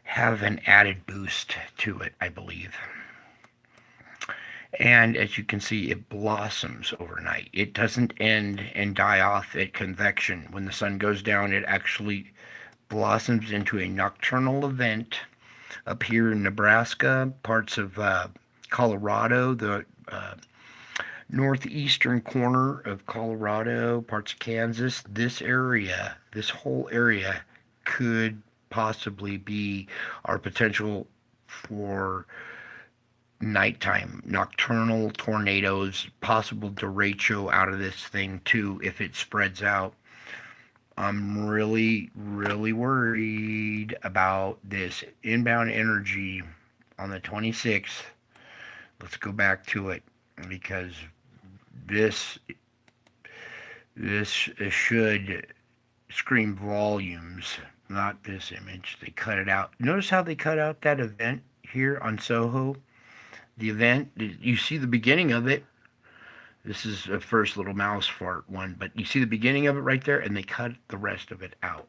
have an added boost to it, I believe. And as you can see, it blossoms overnight. It doesn't end and die off at convection. When the sun goes down, it actually blossoms into a nocturnal event up here in Nebraska, parts of Colorado, the northeastern corner of Colorado, parts of Kansas. This area, this whole area, could possibly be our potential for nighttime, nocturnal tornadoes, possible derecho out of this thing too if it spreads out. I'm really, really worried about this inbound energy on the 26th. Let's go back to it because this should scream volumes, not this image. They cut it out. Notice how they cut out that event here on Soho? The event, you see the beginning of it. This is the first little mouse fart one, but you see the beginning of it right there, and they cut the rest of it out.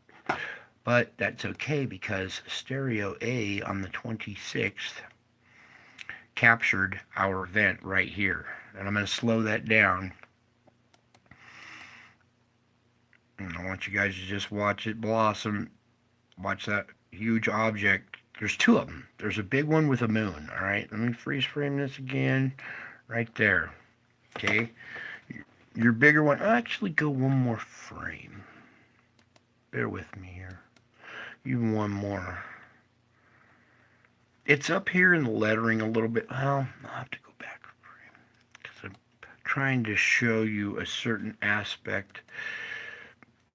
But that's okay because Stereo A on the 26th captured our event right here. And I'm going to slow that down. And I want you guys to just watch it blossom. Watch that huge object. There's two of them. There's a big one with a moon. All right, let me freeze frame this again. Right there. Okay. Your bigger one. I'll actually go one more frame. Bear with me here. Even one more. It's up here in the lettering a little bit. Well, I'll have to go back a frame because I'm trying to show you a certain aspect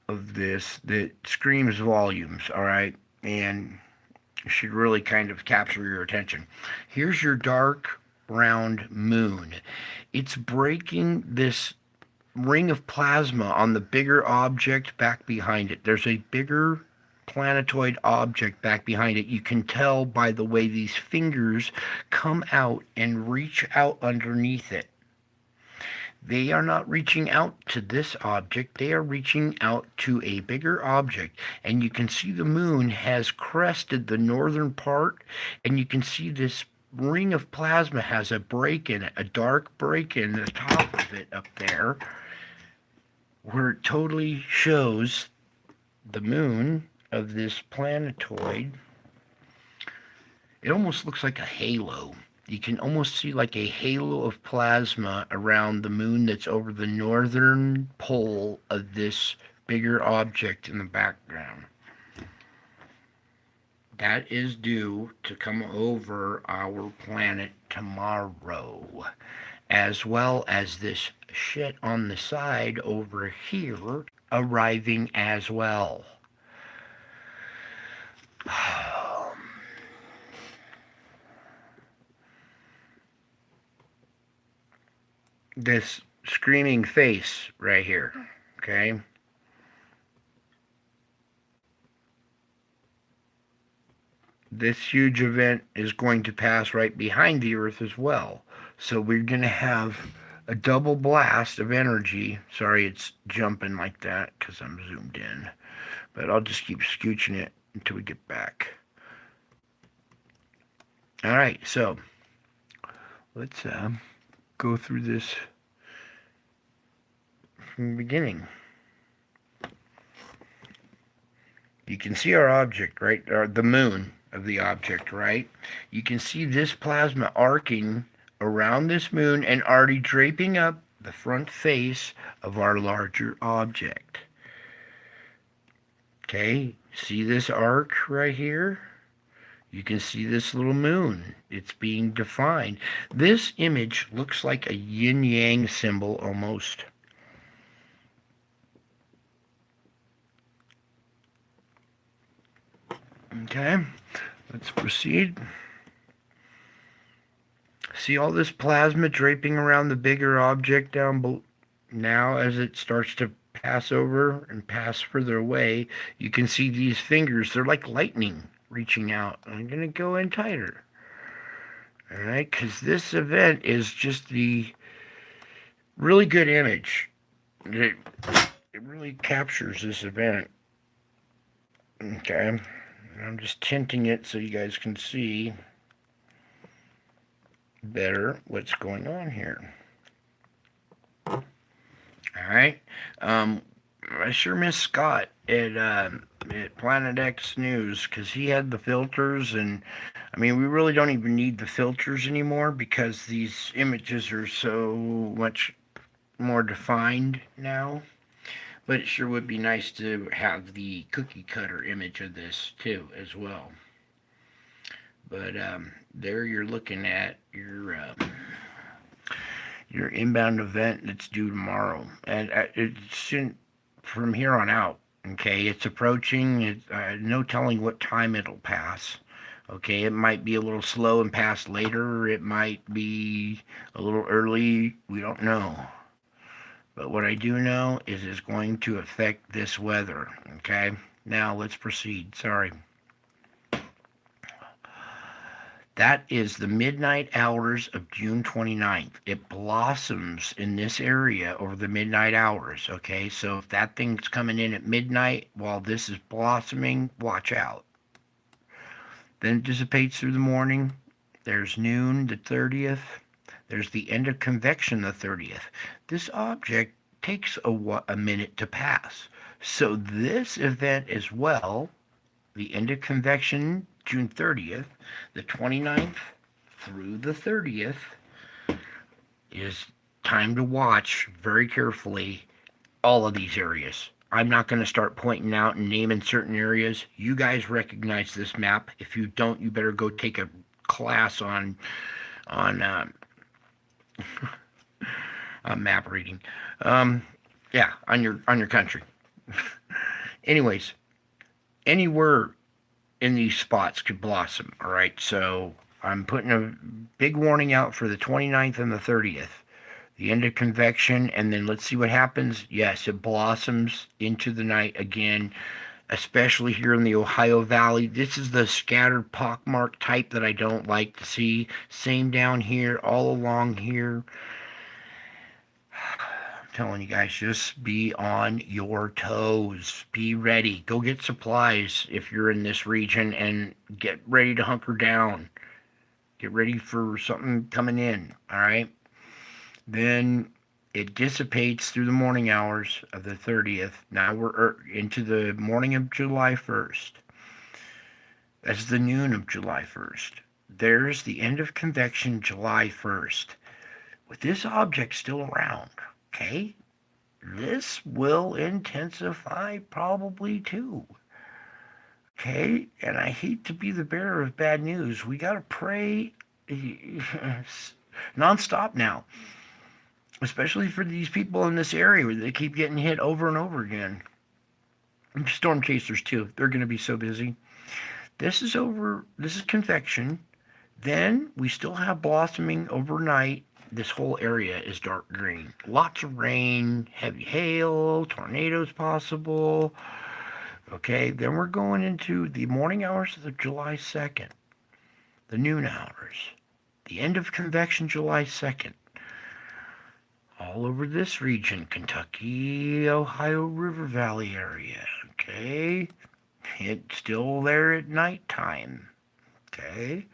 of this that screams volumes, all right? And should really kind of capture your attention. Here's your dark round moon. It's breaking this ring of plasma on the bigger object back behind it. There's a bigger planetoid object back behind it. You can tell by the way these fingers come out and reach out underneath it. They are not reaching out to this object, they are reaching out to a bigger object. And you can see the moon has crested the northern part, and you can see this ring of plasma has a break in it, a dark break in the top of it up there, where it totally shows the moon of this planetoid. It almost looks like a halo. You can almost see like a halo of plasma around the moon that's over the northern pole of this bigger object in the background. That is due to come over our planet tomorrow, as well as this shit on the side over here arriving as well. This screaming face right here, okay? This huge event is going to pass right behind the Earth as well. So we're going to have a double blast of energy. Sorry it's jumping like that because I'm zoomed in. But I'll just keep scooching it until we get back. Alright, so let's go through this from the beginning. You can see our object, right? Or the moon of the object, right? You can see this plasma arcing around this moon and already draping up the front face of our larger object. Okay, see this arc right here? You can see this little moon. It's being defined. This image looks like a yin-yang symbol almost. Okay, let's proceed. See all this plasma draping around the bigger object down below. Now as it starts to pass over and pass further away, you can see these fingers. They're like lightning reaching out. I'm going to go in tighter. All right, because this event is just the really good image. It really captures this event. Okay, I'm just tinting it so you guys can see better what's going on here. All right. I sure miss Scott at Planet X News because he had the filters, and I mean we really don't even need the filters anymore because these images are so much more defined now. But it sure would be nice to have the cookie cutter image of this too as well. But there you're looking at your inbound event that's due tomorrow, and it shouldn't from here on out. Okay, it's approaching. It's no telling what time it'll pass. Okay, it might be a little slow and pass later. It might be a little early. We don't know. But what I do know is it's going to affect this weather. Okay, now let's proceed. Sorry. That is the midnight hours of June 29th. It blossoms in this area over the midnight hours, okay? So if that thing's coming in at midnight while this is blossoming, watch out. Then it dissipates through the morning. There's noon, the 30th. There's the end of convection, the 30th. This object takes a minute to pass. So this event as well, the end of convection, June 30th, the 29th through the 30th, is time to watch very carefully all of these areas. I'm not going to start pointing out and naming certain areas. You guys recognize this map. If you don't, you better go take a class on map reading. Yeah, on your country. Anyways, anywhere in these spots could blossom, all right? So I'm putting a big warning out for the 29th and the 30th, the end of convection, and then let's see what happens. Yes, it blossoms into the night again, especially here in the Ohio Valley. This is the scattered pockmark type that I don't like to see. Same down here, all along here. telling you guys, just be on your toes. Be ready. Go get supplies if you're in this region and get ready to hunker down. Get ready for something coming in, all right? Then it dissipates through the morning hours of the 30th. Now we're into the morning of July 1st. That's the noon of July 1st. There's the end of convection July 1st. With this object still around, okay, this will intensify probably too. Okay, and I hate to be the bearer of bad news. We got to pray nonstop now, especially for these people in this area where they keep getting hit over and over again. Storm chasers too. They're going to be so busy. This is over. This is convection. Then we still have blossoming overnight. This whole area is dark green. Lots of rain, heavy hail, tornadoes possible. Okay, then we're going into the morning hours of the July 2nd, the noon hours, the end of convection July 2nd. All over this region, Kentucky, Ohio River Valley area. Okay, it's still there at nighttime. Okay.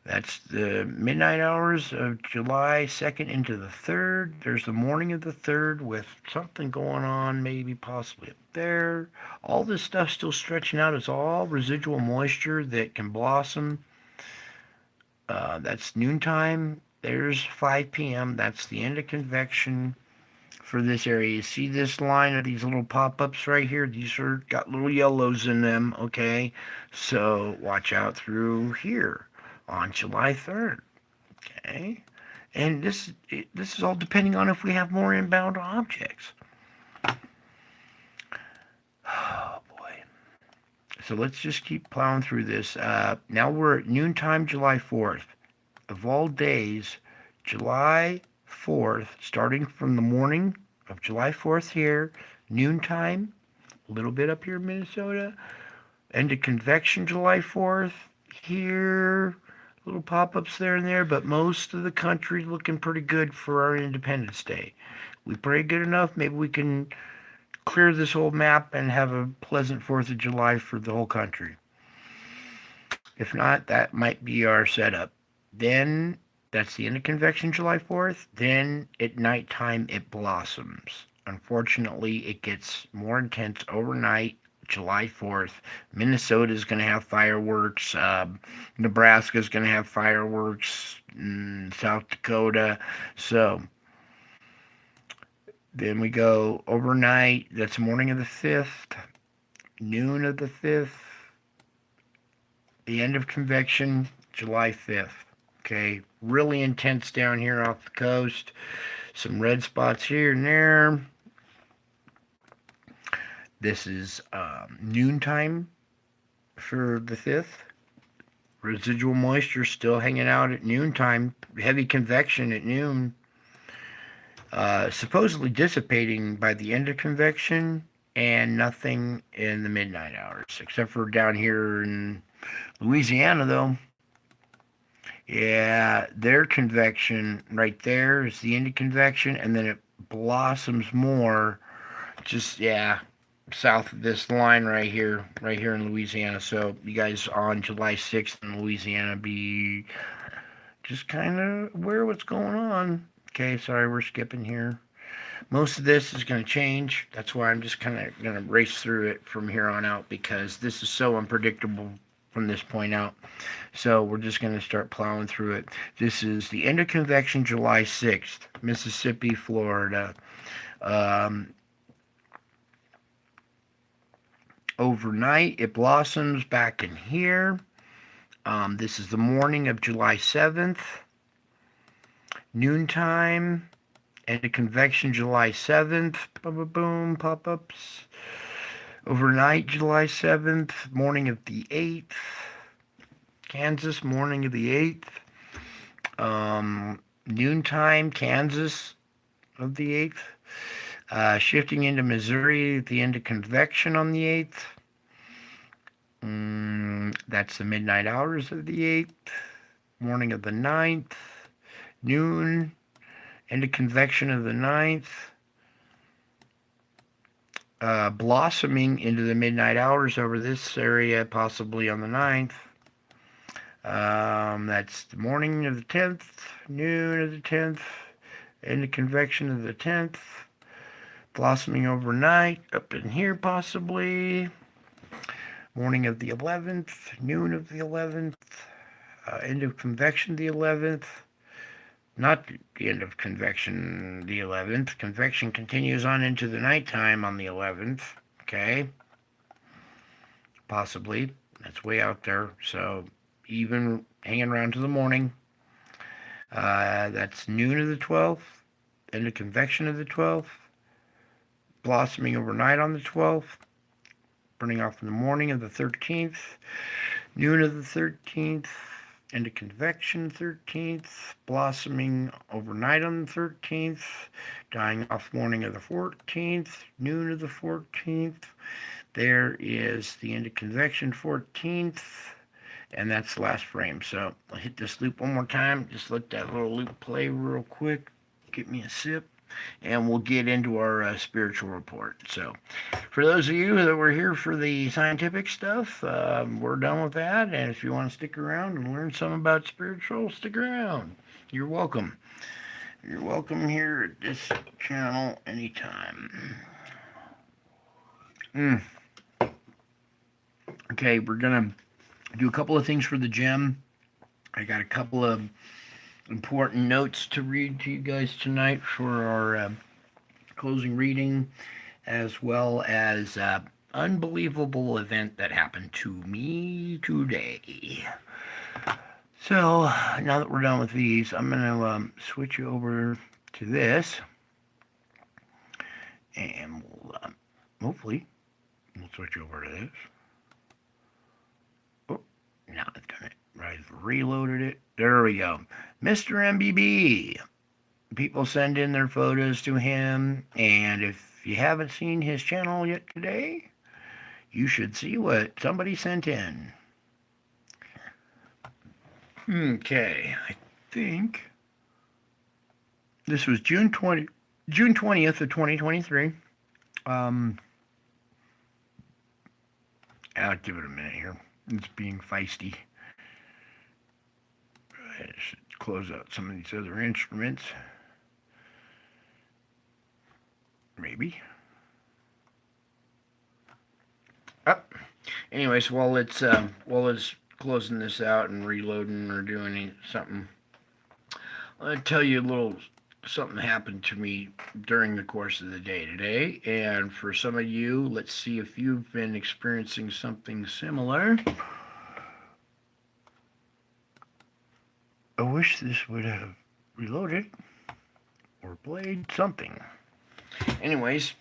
That's the midnight hours of July 2nd into the 3rd. There's the morning of the 3rd with something going on, maybe possibly up there. All this stuff still stretching out. It's all residual moisture that can blossom. That's noontime. There's 5 p.m. That's the end of convection for this area. You see this line of these little pop-ups right here? These are got little yellows in them, okay? So watch out through here on July 3rd, okay? And this is all depending on if we have more inbound objects. Oh, boy. So let's just keep plowing through this. Now we're at noontime, July 4th. Of all days, July 4th, starting from the morning of July 4th here, noontime, a little bit up here in Minnesota, end of convection July 4th here, little pop-ups there and there, but most of the country looking pretty good for our Independence Day. We pray good enough, maybe we can clear this whole map and have a pleasant 4th of July for the whole country. If not, that might be our setup. Then, that's the end of convection July 4th. Then, at nighttime, it blossoms. Unfortunately, it gets more intense overnight July 4th. Minnesota is going to have fireworks. Nebraska is going to have fireworks. South Dakota. So, then we go overnight. That's morning of the 5th. Noon of the 5th. The end of convection, July 5th. Okay, really intense down here off the coast. Some red spots here and there. This is noontime for the 5th. Residual moisture still hanging out at noontime. Heavy convection at noon. Supposedly dissipating by the end of convection, and nothing in the midnight hours, except for down here in Louisiana, though. Yeah, their convection right there is the end of convection, and then it blossoms more just, yeah, south of this line right here in Louisiana. So you guys on July 6th in Louisiana, be just kind of aware of what's going on. Okay, sorry, we're skipping here. Most of this is going to change. That's why I'm just kind of going to race through it from here on out, because this is so unpredictable from this point out. So we're just going to start plowing through it. This is the end of convection July 6th, Mississippi, Florida. Overnight, it blossoms back in here. This is the morning of July 7th. Noontime, end of convection July 7th. Boom, pop-ups. Overnight, July 7th. Morning of the 8th. Kansas, morning of the 8th. Noontime, Kansas of the 8th. Shifting into Missouri at the end of convection on the 8th. That's the midnight hours of the 8th. Morning of the 9th. Noon, end of convection of the 9th. blossoming into the midnight hours over this area, possibly on the 9th. That's the morning of the 10th, noon of the 10th, into convection of the 10th, blossoming overnight up in here possibly, morning of the 11th, noon of the 11th, end of convection the 11th, not the end of convection the 11th. Convection continues on into the nighttime on the 11th, okay? Possibly. That's way out there. So even hanging around to the morning. That's noon of the 12th, end of convection of the 12th, blossoming overnight on the 12th, burning off in the morning of the 13th, noon of the 13th, into convection 13th, blossoming overnight on the 13th, dying off morning of the 14th, noon of the 14th. There is the end of convection 14th, and that's the last frame. So I'll hit this loop one more time. Just let that little loop play real quick. Get me a sip, and we'll get into our spiritual report. So for those of you that were here for the scientific stuff, we're done with that. And if you want to stick around and learn something about spiritual, stick around. You're welcome. You're welcome here at this channel anytime. Okay, we're going to do a couple of things for the gem. I got a couple of important notes to read to you guys tonight for our closing reading, as well as unbelievable event that happened to me today. So now that we're done with these, I'm going to switch over to this, and we'll hopefully we'll switch over to this. Oh, now I've done it. I've reloaded it. There we go. Mr. MBB. People send in their photos to him, and if you haven't seen his channel yet today, you should see what somebody sent in. Okay, I think this was June 20th of 2023. I'll give it a minute here. It's being feisty. I should close out some of these other instruments. Maybe. Anyways, while it's closing this out and reloading or doing something, I'll tell you a little something happened to me during the course of the day today. And for some of you, let's see if you've been experiencing something similar. I wish this would have reloaded or played something. Anyways,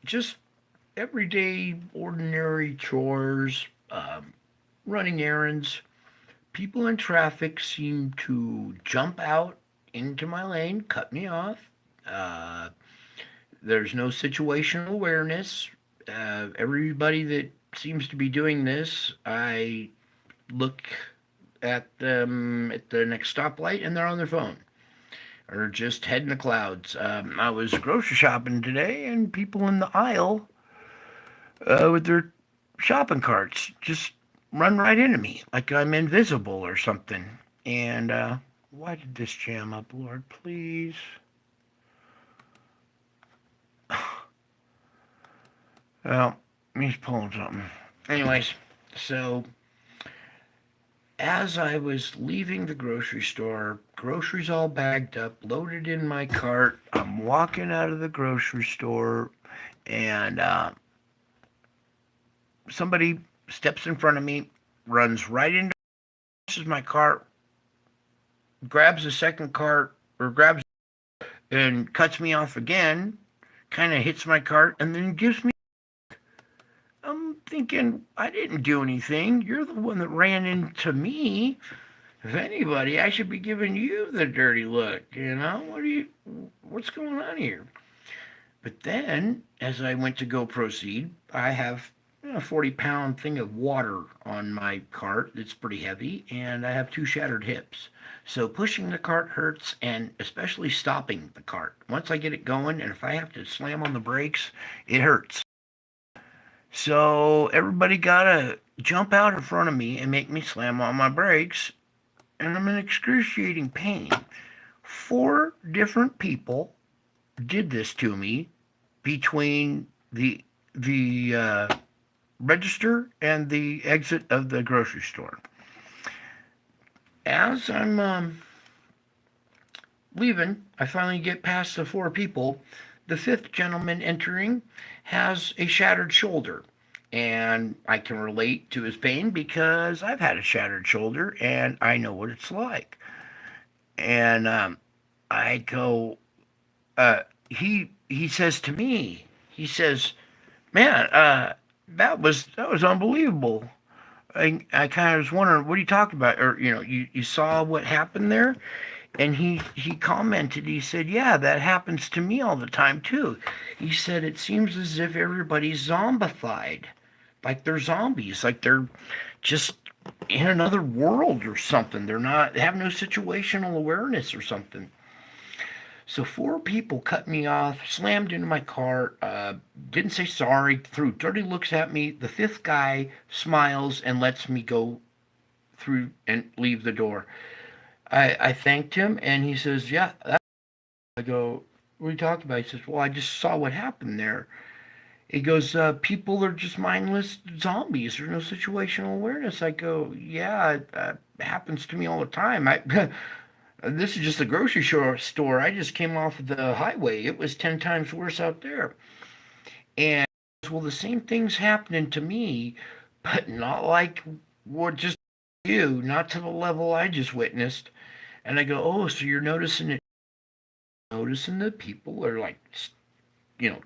just everyday, ordinary chores, running errands. People in traffic seem to jump out into my lane, cut me off. There's no situational awareness. Everybody that seems to be doing this, I look at them at the next stoplight and they're on their phone or just head in the clouds. I was grocery shopping today, and people in the aisle with their shopping carts just run right into me like I'm invisible or something. And why did this jam up, Lord, please? Well, he's pulling something. Anyways, so as I was leaving the grocery store, groceries all bagged up, loaded in my cart, I'm walking out of the grocery store, and somebody steps in front of me, runs right into my cart, grabs the second cart, or grabs and cuts me off again, kind of hits my cart, and then gives me. I'm thinking, I didn't do anything. You're the one that ran into me. If anybody, I should be giving you the dirty look. You know, what's going on here? But then, as I went to go proceed, I have a 40-pound thing of water on my cart that's pretty heavy, and I have two shattered hips. So pushing the cart hurts, and especially stopping the cart. Once I get it going, and if I have to slam on the brakes, it hurts. So everybody gotta jump out in front of me and make me slam on my brakes, and I'm in excruciating pain. Four different people did this to me between the register and the exit of the grocery store. As I'm leaving, I finally get past the four people. The fifth gentleman entering has a shattered shoulder. And I can relate to his pain because I've had a shattered shoulder and I know what it's like. And I go, he says to me, he says, "Man, that was unbelievable." I kind of was wondering, what are you talking about? Or you saw what happened there? And he commented. He said, "Yeah, that happens to me all the time too." He said, "It seems as if everybody's zombified, like they're zombies, like they're just in another world or something. They have no situational awareness or something." So four people cut me off, slammed into my car, didn't say sorry, threw dirty looks at me. The fifth guy smiles and lets me go through and leave the door. I thanked him, and he says, "Yeah." I go, "What are you talking about?" He says, "Well, I just saw what happened there." He goes, "People are just mindless zombies. There's no situational awareness." I go, "Yeah, it happens to me all the time. This is just a grocery store. I just came off of the highway. It was 10 times worse out there." And well, the same thing's happening to me, but not like what just you, not to the level I just witnessed. And I go, "Oh, so you're noticing it? Noticing that people are like,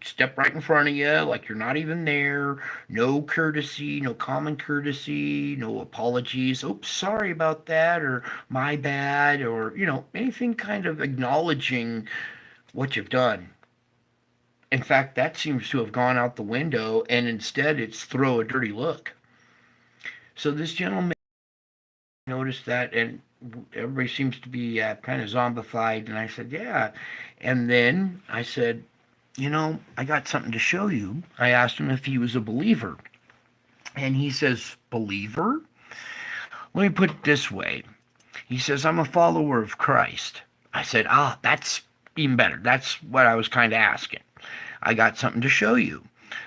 step right in front of you, like you're not even there. No courtesy, no common courtesy, no apologies. Oops, sorry about that, or my bad, or, anything kind of acknowledging what you've done." In fact, that seems to have gone out the window, and instead it's throw a dirty look. So this gentleman noticed that, and everybody seems to be kind of zombified. And I said, "Yeah." And then I said, "I got something to show you." I asked him if he was a believer. And he says, "Believer?" Let me put it this way. He says, "I'm a follower of Christ." I said, "Ah, that's even better. That's what I was kind of asking. I got something to show you."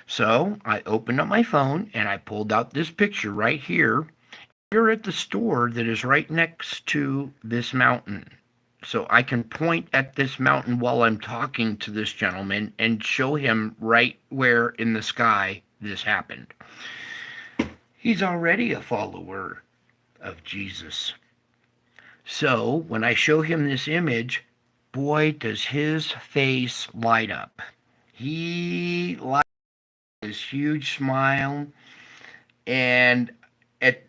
So I opened up my phone and I pulled out this picture right here. You're at the store that is right next to this mountain. So I can point at this mountain while I'm talking to this gentleman and show him right where in the sky this happened. He's already a follower of Jesus. So when I show him this image, boy, does his face light up. He lights this huge smile, and at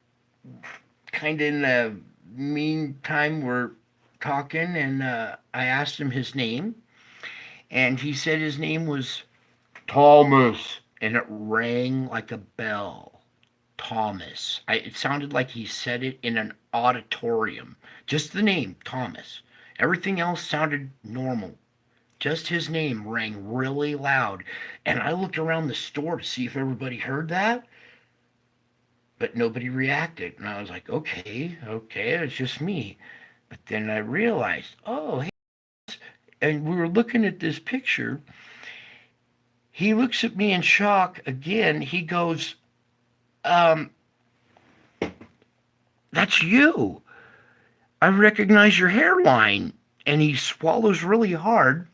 kind of in the meantime, we're talking, and I asked him his name, and he said his name was Thomas, and it rang like a bell. Thomas. It sounded like he said it in an auditorium. Just the name, Thomas. Everything else sounded normal. Just his name rang really loud. And I looked around the store to see if everybody heard that, but nobody reacted. And I was like, okay, it's just me. But then I realized, oh, hey. And we were looking at this picture. He looks at me in shock again. He goes, um, "That's you. I recognize your hairline." And he swallows really hard.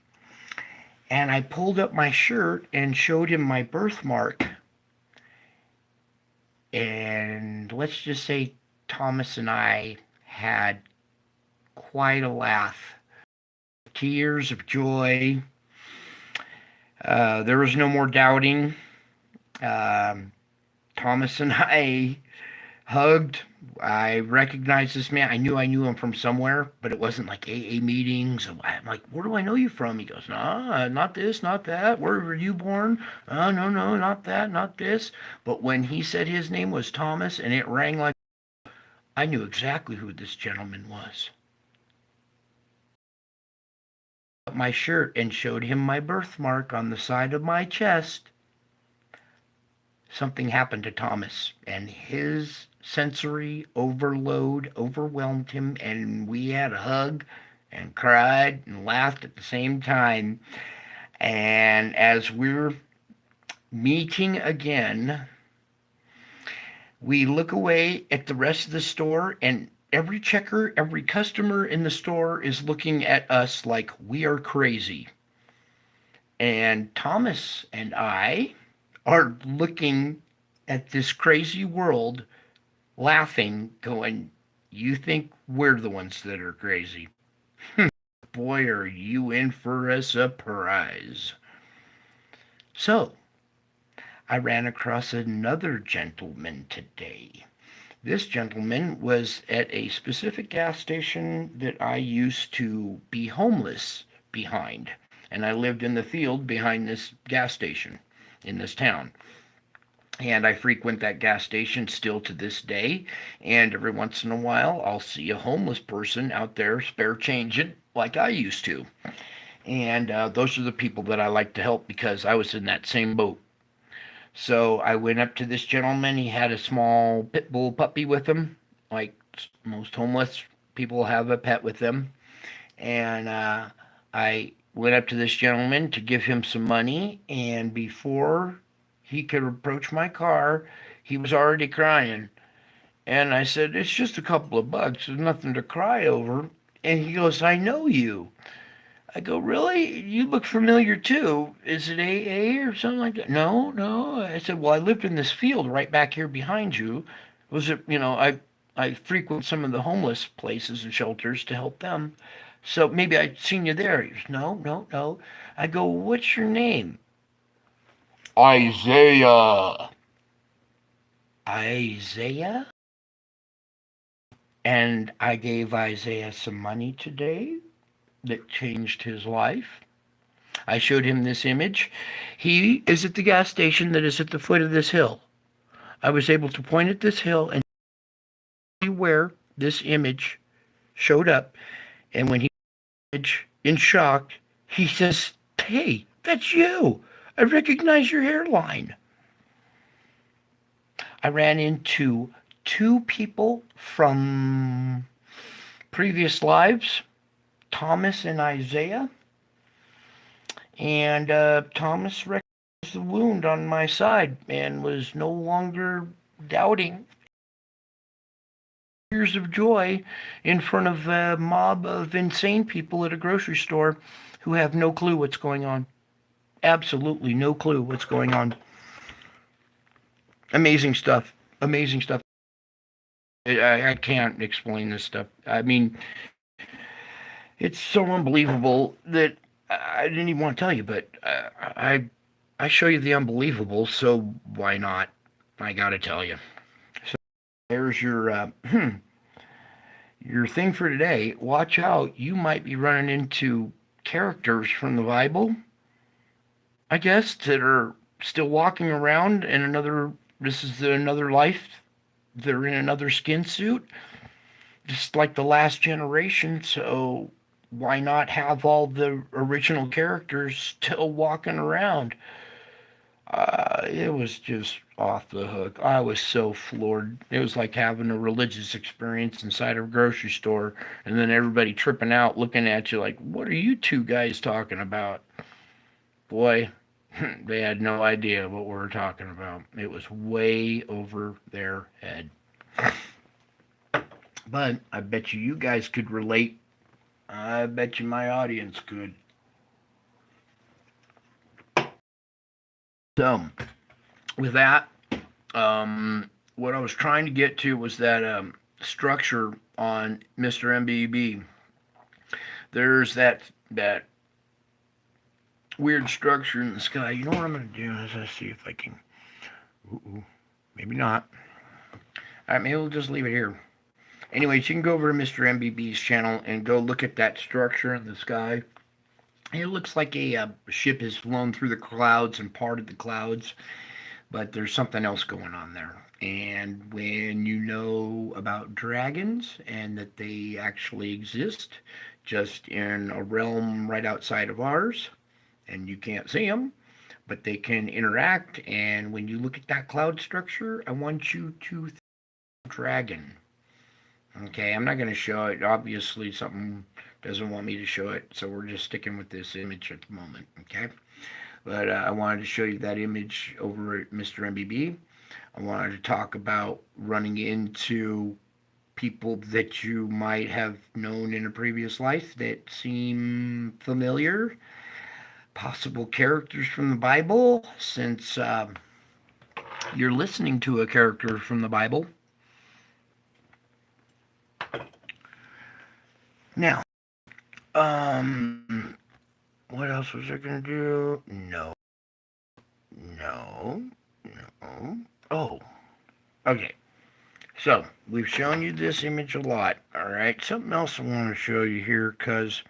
And I pulled up my shirt and showed him my birthmark. And let's just say Thomas and I had quite a laugh. Tears of joy. There was no more doubting. Thomas and I hugged. I recognized this man. I knew him from somewhere, but it wasn't like AA meetings. I'm like, where do I know you from? He goes, nah, not this, not that. Where were you born? No, no, not that, not this. But when he said his name was Thomas and it rang like, I knew exactly who this gentleman was. My shirt and showed him my birthmark on the side of my chest. Something happened to Thomas, and his sensory overload overwhelmed him, and we had a hug and cried and laughed at the same time. And as we're meeting again, we look away at the rest of the store, and every checker, every customer in the store is looking at us like we are crazy. And Thomas and I are looking at this crazy world, laughing, going, you think we're the ones that are crazy? Boy, are you in for a surprise. So, I ran across another gentleman today. This gentleman was at a specific gas station that I used to be homeless behind. And I lived in the field behind this gas station in this town. And I frequent that gas station still to this day. And every once in a while, I'll see a homeless person out there spare changing like I used to. And those are the people that I like to help because I was in that same boat. So I went up to this gentleman. He had a small pit bull puppy with him, like most homeless people have a pet with them. And I went up to this gentleman to give him some money. And before he could approach my car, he was already crying. And I said, it's just a couple of bucks. There's nothing to cry over. And he goes, I know you. I go, really? You look familiar too. Is it AA or something like that? No, no. I said, well, I lived in this field right back here behind you. Was it, I frequent some of the homeless places and shelters to help them. So maybe I'd seen you there. He goes, no, no, no. I go, what's your name? Isaiah. Isaiah? And I gave Isaiah some money today that changed his life. I showed him this image. He is at the gas station that is at the foot of this hill. I was able to point at this hill and see where this image showed up. And when he was in shock, he says, hey, that's you. I recognize your hairline. I ran into two people from previous lives, Thomas and Isaiah. And Thomas recognized the wound on my side and was no longer doubting. Tears of joy in front of a mob of insane people at a grocery store who have no clue what's going on. Absolutely no clue what's going on. Amazing stuff. Amazing stuff. I can't explain this stuff. I mean, it's so unbelievable that I didn't even want to tell you, but I show you the unbelievable, so why not? I gotta tell you. So there's your thing for today. Watch out, you might be running into characters from the Bible, I guess, that are still walking around in another. This is another life. They're in another skin suit, just like the last generation. So why not have all the original characters still walking around? It was just off the hook. I was so floored. It was like having a religious experience inside of a grocery store, and then everybody tripping out, looking at you like, "What are you two guys talking about?" Boy, they had no idea what we were talking about. It was way over their head. But I bet you guys could relate. I bet you my audience could. So, with that, what I was trying to get to was that structure on Mr. MBB. There's that weird structure in the sky. You know what I'm going to do is I see if I can. Ooh, maybe not. maybe we'll just leave it here. Anyways, you can go over to Mr. MBB's channel and go look at that structure in the sky. It looks like a ship has flown through the clouds and parted the clouds, but there's something else going on there. And when you know about dragons and that they actually exist just in a realm right outside of ours, and you can't see them, but they can interact. And when you look at that cloud structure, I want you to think dragon. Okay, I'm not going to show it. Obviously, something doesn't want me to show it, so we're just sticking with this image at the moment. Okay, but I wanted to show you that image over at Mr. MBB. I wanted to talk about running into people that you might have known in a previous life that seem familiar, possible characters from the Bible, since you're listening to a character from the Bible. Now, what else was I gonna do? No. Oh, okay. So, we've shown you this image a lot, alright? Something else I want to show you here, because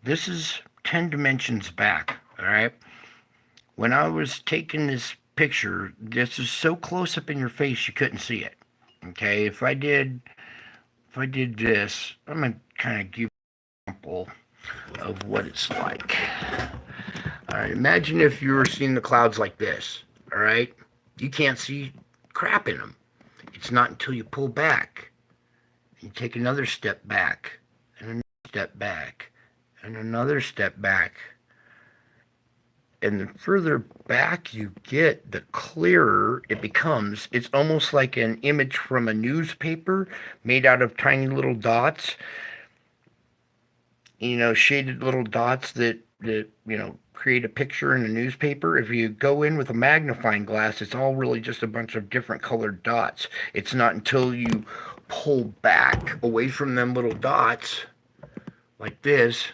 this is 10 dimensions back, alright? When I was taking this picture, this is so close up in your face you couldn't see it. Okay, if I did this, I'm gonna kind of give you an example of what it's like. Alright, imagine if you were seeing the clouds like this, alright? You can't see crap in them. It's not until you pull back, you take another step back, and another step back, and another step back. And the further back you get, the clearer it becomes. It's almost like an image from a newspaper made out of tiny little dots. You know, shaded little dots that create a picture in a newspaper. If you go in with a magnifying glass, it's all really just a bunch of different colored dots. It's not until you pull back away from them little dots, like this.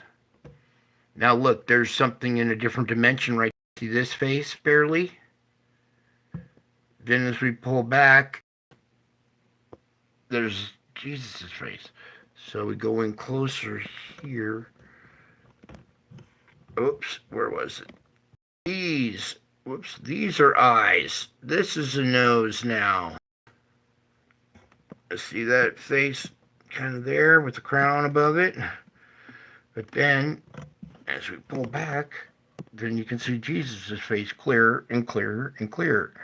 Now look, there's something in a different dimension right there. See this face, barely? Then as we pull back, there's Jesus' face. So we go in closer here. Oops, where was it? These are eyes. This is a nose now. See that face kind of there with the crown above it? But then, as we pull back, then you can see Jesus' face clearer and clearer and clearer.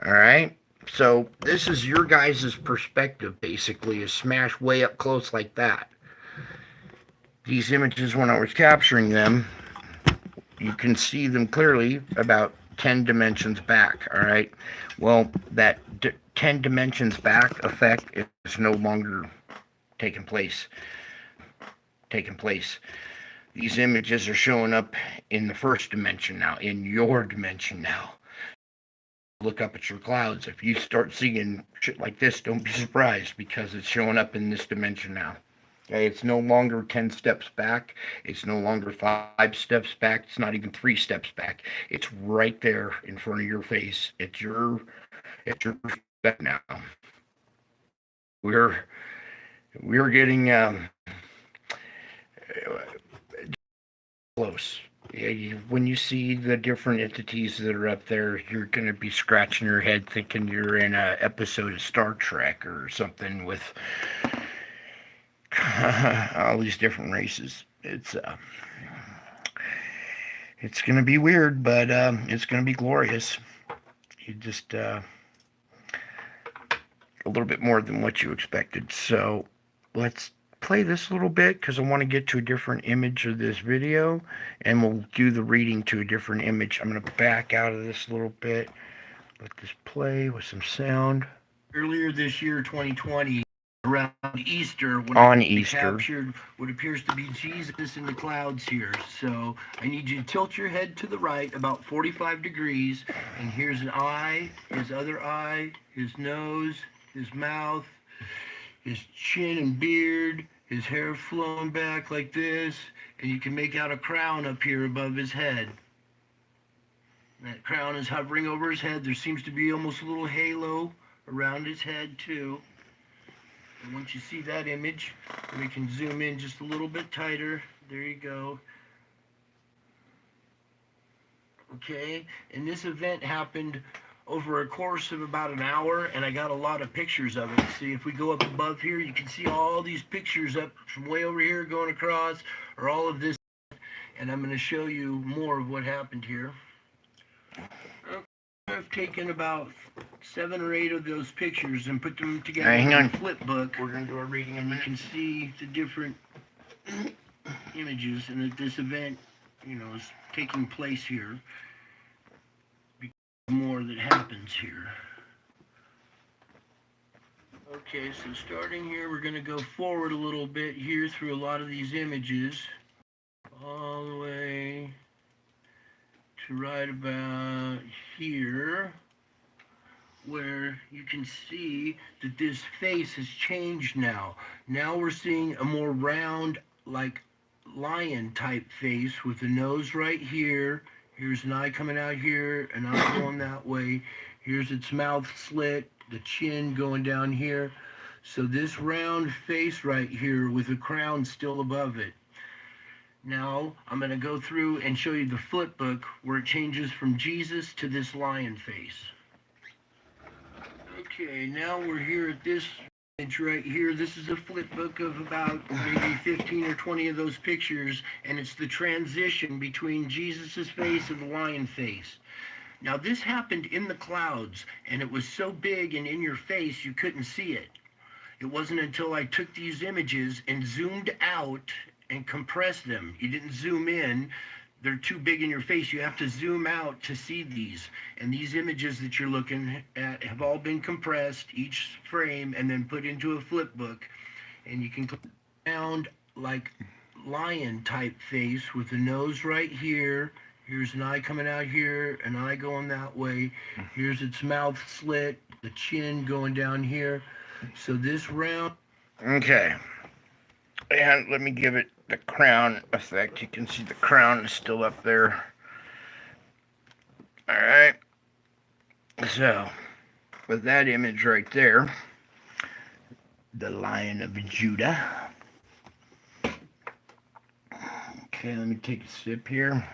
Alright? So this is your guys' perspective, basically, is smashed way up close like that. These images, when I was capturing them, you can see them clearly about 10 dimensions back, alright? Well, that 10 dimensions back effect is no longer taking place. These images are showing up in the first dimension now, in your dimension now. Look up at your clouds. If you start seeing shit like this, don't be surprised, because it's showing up in this dimension now. Okay, it's no longer 10 steps back. It's no longer 5 steps back. It's not even 3 steps back. It's right there in front of your face. It's your perspective now. We're getting close. When you see the different entities that are up there, you're going to be scratching your head thinking you're in an episode of Star Trek or something with all these different races. It's going to be weird, but it's going to be glorious. You just a little bit more than what you expected. So let's play this a little bit, because I want to get to a different image of this video, and we'll do the reading to a different image. I'm going to back out of this a little bit, let this play with some sound. Earlier this year, 2020, around Easter, when I captured what appears to be Jesus in the clouds here. So I need you to tilt your head to the right about 45 degrees, and here's an eye, his other eye, his nose, his mouth, his chin and beard, his hair flowing back like this, and you can make out a crown up here above his head. That crown is hovering over his head. There seems to be almost a little halo around his head too. And once you see that image, we can zoom in just a little bit tighter. There you go. Okay, and this event happened over a course of about an hour, and I got a lot of pictures of it. See, if we go up above here, you can see all these pictures up from way over here going across, or all of this, and I'm going to show you more of what happened here. Okay, I've taken about 7 or 8 of those pictures and put them together in a flip book. We're going to do a reading, and you can see the different images, and that this event, is taking place here. More that happens here. Okay, so starting here, we're going to go forward a little bit here through a lot of these images, all the way to right about here, where you can see that this face has changed now. Now we're seeing a more round, like lion type face with the nose right here. Here's an eye coming out here, an eye going that way. Here's its mouth slit, the chin going down here. So this round face right here with a crown still above it. Now I'm going to go through and show you the flip book where it changes from Jesus to this lion face. Okay, now we're here at this image right here. This is a flip book of about maybe 15 or 20 of those pictures, and it's the transition between Jesus's face and the lion face. Now this happened in the clouds, and it was so big and in your face you couldn't see it. It wasn't until I took these images and zoomed out and compressed them. You didn't zoom in. They're too big in your face. You have to zoom out to see these. And these images that you're looking at have all been compressed, each frame, and then put into a flip book. And you can sound like lion type face with the nose right here. Here's an eye coming out here, an eye going that way. Here's its mouth slit, the chin going down here. So this round... Okay. And let me give it the crown effect. You can see the crown is still up there. Alright. So, with that image right there, the Lion of Judah. Okay, let me take a sip here.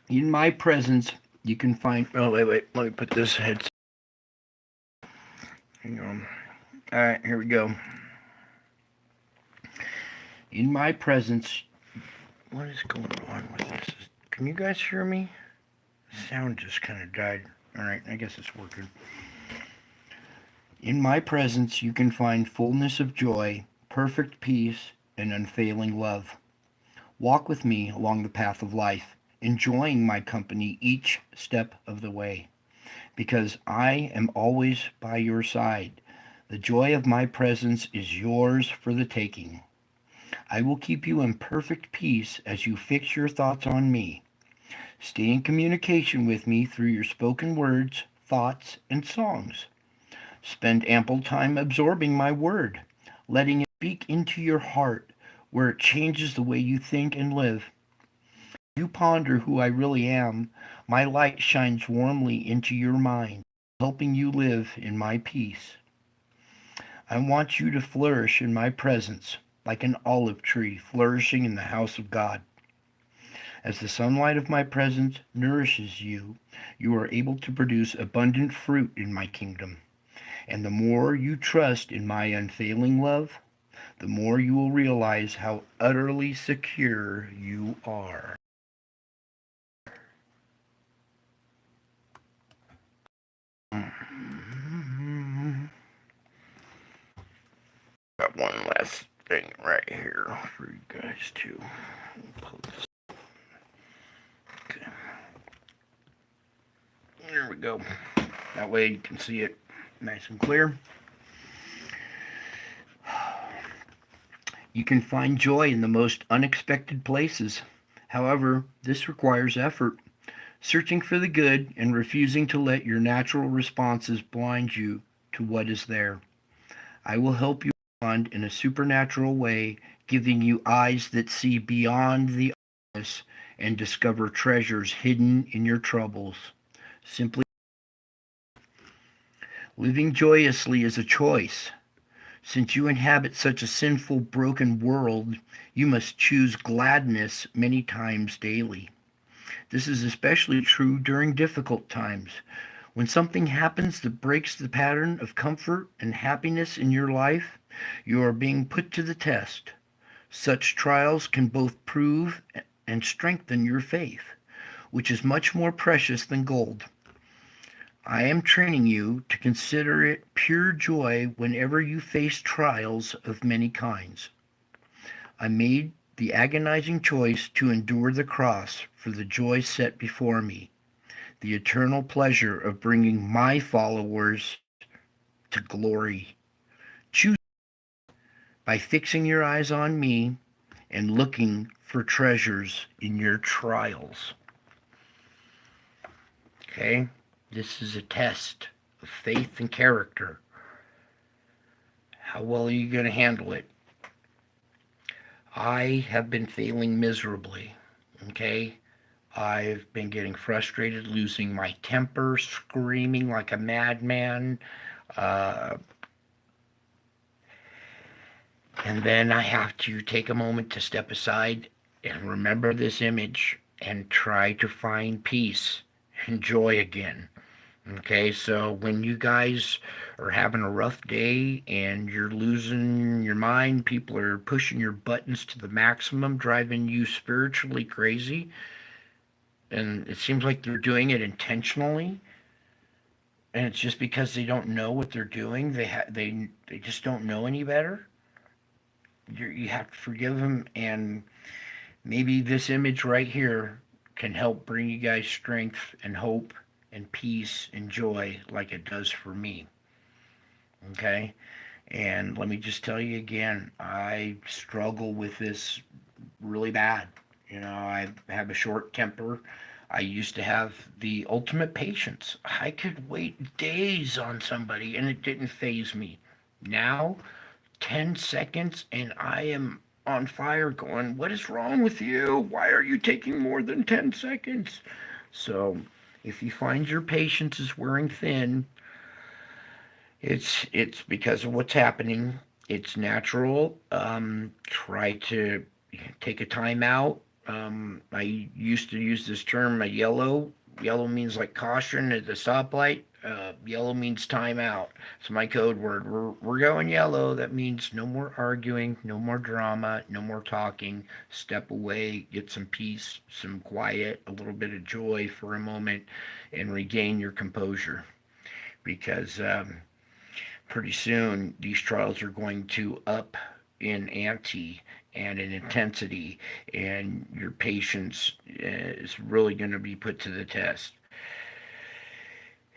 In my presence, you can find... Oh, wait. Let me put this headset. Hang on. Alright, here we go. In my presence... What is going on with this? Can you guys hear me? The sound just kind of died. Alright, I guess it's working. In my presence, you can find fullness of joy, perfect peace, and unfailing love. Walk with me along the path of life, enjoying my company each step of the way, because I am always by your side. The joy of my presence is yours for the taking. I will keep you in perfect peace as you fix your thoughts on me. Stay in communication with me through your spoken words, thoughts, and songs. Spend ample time absorbing my word, letting it speak into your heart, where it changes the way you think and live. You ponder who I really am, my light shines warmly into your mind, helping you live in my peace. I want you to flourish in my presence, like an olive tree flourishing in the house of God. As the sunlight of my presence nourishes you, you are able to produce abundant fruit in my kingdom. And the more you trust in my unfailing love, the more you will realize how utterly secure you are. Got one last thing right here for you guys too. Okay. There we go. That way you can see it nice and clear. You can find joy in the most unexpected places. However, this requires effort. Searching for the good and refusing to let your natural responses blind you to what is there. I will help you respond in a supernatural way, giving you eyes that see beyond the obvious and discover treasures hidden in your troubles. Simply living joyously is a choice. Since you inhabit such a sinful, broken world, you must choose gladness many times daily. This is especially true during difficult times. When something happens that breaks the pattern of comfort and happiness in your life, you are being put to the test. Such trials can both prove and strengthen your faith, which is much more precious than gold. I am training you to consider it pure joy whenever you face trials of many kinds. I made the agonizing choice to endure the cross for the joy set before me, the eternal pleasure of bringing my followers to glory. Choose by fixing your eyes on me and looking for treasures in your trials. Okay? This is a test of faith and character. How well are you going to handle it? I have been failing miserably. Okay? I've been getting frustrated, losing my temper, screaming like a madman. Uh, and then I have to take a moment to step aside and remember this image and try to find peace and joy again. Okay, so when you guys are having a rough day and you're losing your mind, people are pushing your buttons to the maximum, driving you spiritually crazy, and it seems like they're doing it intentionally, and it's just because they don't know what they're doing. They just don't know any better. You have to forgive them, and maybe this image right here can help bring you guys strength and hope and peace and joy like it does for me. Okay? And let me just tell you again, I struggle with this really bad. I have a short temper. I used to have the ultimate patience. I could wait days on somebody and it didn't faze me. Now, 10 seconds and I am on fire going, "What is wrong with you? Why are you taking more than 10 seconds?" So, if you find your patience is wearing thin, it's because of what's happening. It's natural. Try to take a time out. I used to use this term, a yellow. Yellow means like caution at the stoplight. Yellow means time out. It's my code word. We're going yellow. That means no more arguing, no more drama, no more talking. Step away, get some peace, some quiet, a little bit of joy for a moment, and regain your composure. Because pretty soon these trials are going to up in ante and in intensity, and your patience is really going to be put to the test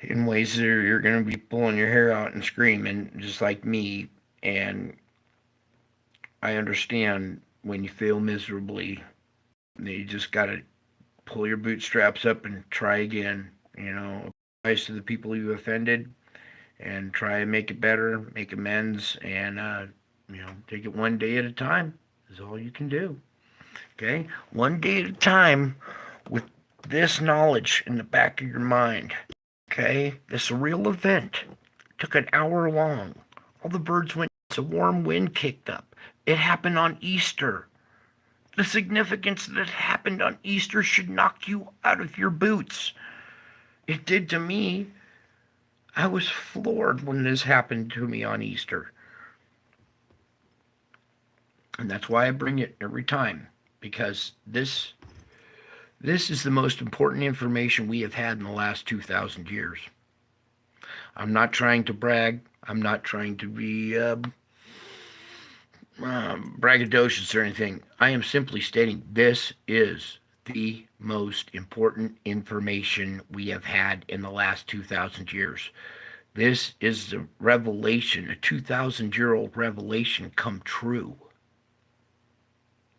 in ways that you're going to be pulling your hair out and screaming, just like me. And I understand when you fail miserably, you just got to pull your bootstraps up and try again. Advice to the people you offended, and try and make it better, make amends, and take it one day at a time is all you can do. Okay, one day at a time with this knowledge in the back of your mind. Okay, this real event took an hour long. All the birds went. A warm wind kicked up. It happened on Easter. The significance that it happened on Easter should knock you out of your boots. It did to me. I was floored when this happened to me on Easter. And that's why I bring it every time, because this is the most important information we have had in the last 2,000 years. I'm not trying to brag. I'm not trying to be braggadocious or anything. I am simply stating this is the most important information we have had in the last 2,000 years. This is the revelation, a 2,000-year-old revelation come true.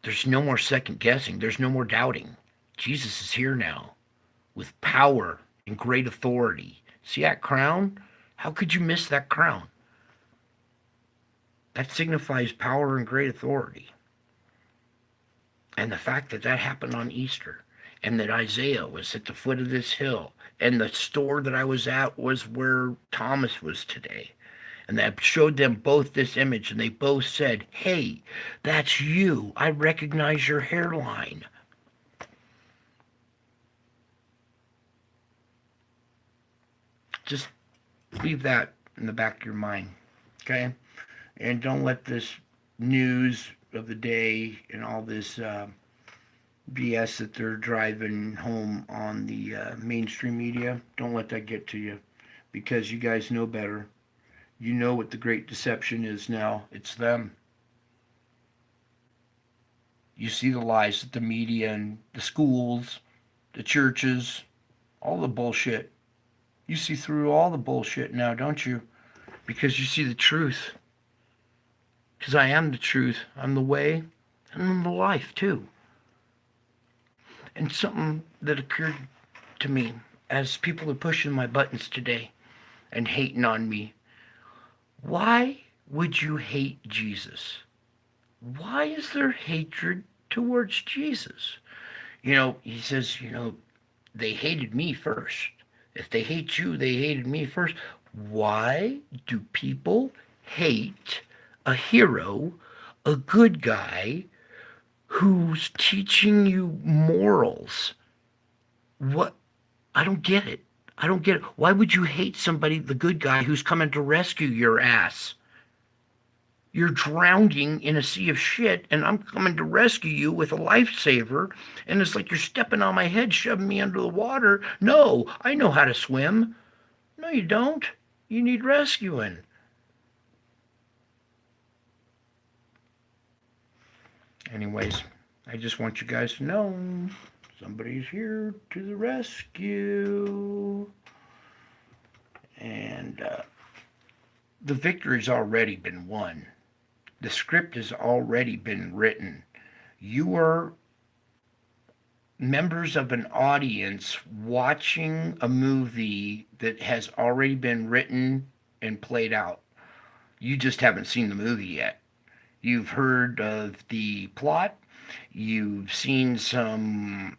There's no more second guessing. There's no more doubting. Jesus is here now with power and great authority. See that crown? How could you miss that crown? That signifies power and great authority. And the fact that that happened on Easter. and that Isaiah was at the foot of this hill, and the store that I was at was where Thomas was today. And I showed them both this image, and they both said, "Hey, that's you. I recognize your hairline." Just leave that in the back of your mind, okay? And don't let this news of the day and all this BS that they're driving home on the mainstream media, don't let that get to you, because you guys know better. You know what the great deception is now. It's them. You see the lies that the media and the schools, the churches, all the bullshit. You see through all the bullshit now, don't you? Because you see the truth. Because I am the truth. I'm the way and I'm the life, too. And something that occurred to me as people are pushing my buttons today and hating on me. Why would you hate Jesus? Why is there hatred towards Jesus? He says, they hated me first. If they hate you, they hated me first. Why do people hate a hero, a good guy who's teaching you morals? What? I don't get it. I don't get it. Why would you hate somebody, the good guy, who's coming to rescue your ass? You're drowning in a sea of shit, and I'm coming to rescue you with a lifesaver, and it's like you're stepping on my head, shoving me under the water. No, I know how to swim. No, you don't. You need rescuing. Anyways, I just want you guys to know somebody's here to the rescue. And the victory's already been won. The script has already been written. You are members of an audience watching a movie that has already been written and played out. You just haven't seen the movie yet. You've heard of the plot. You've seen some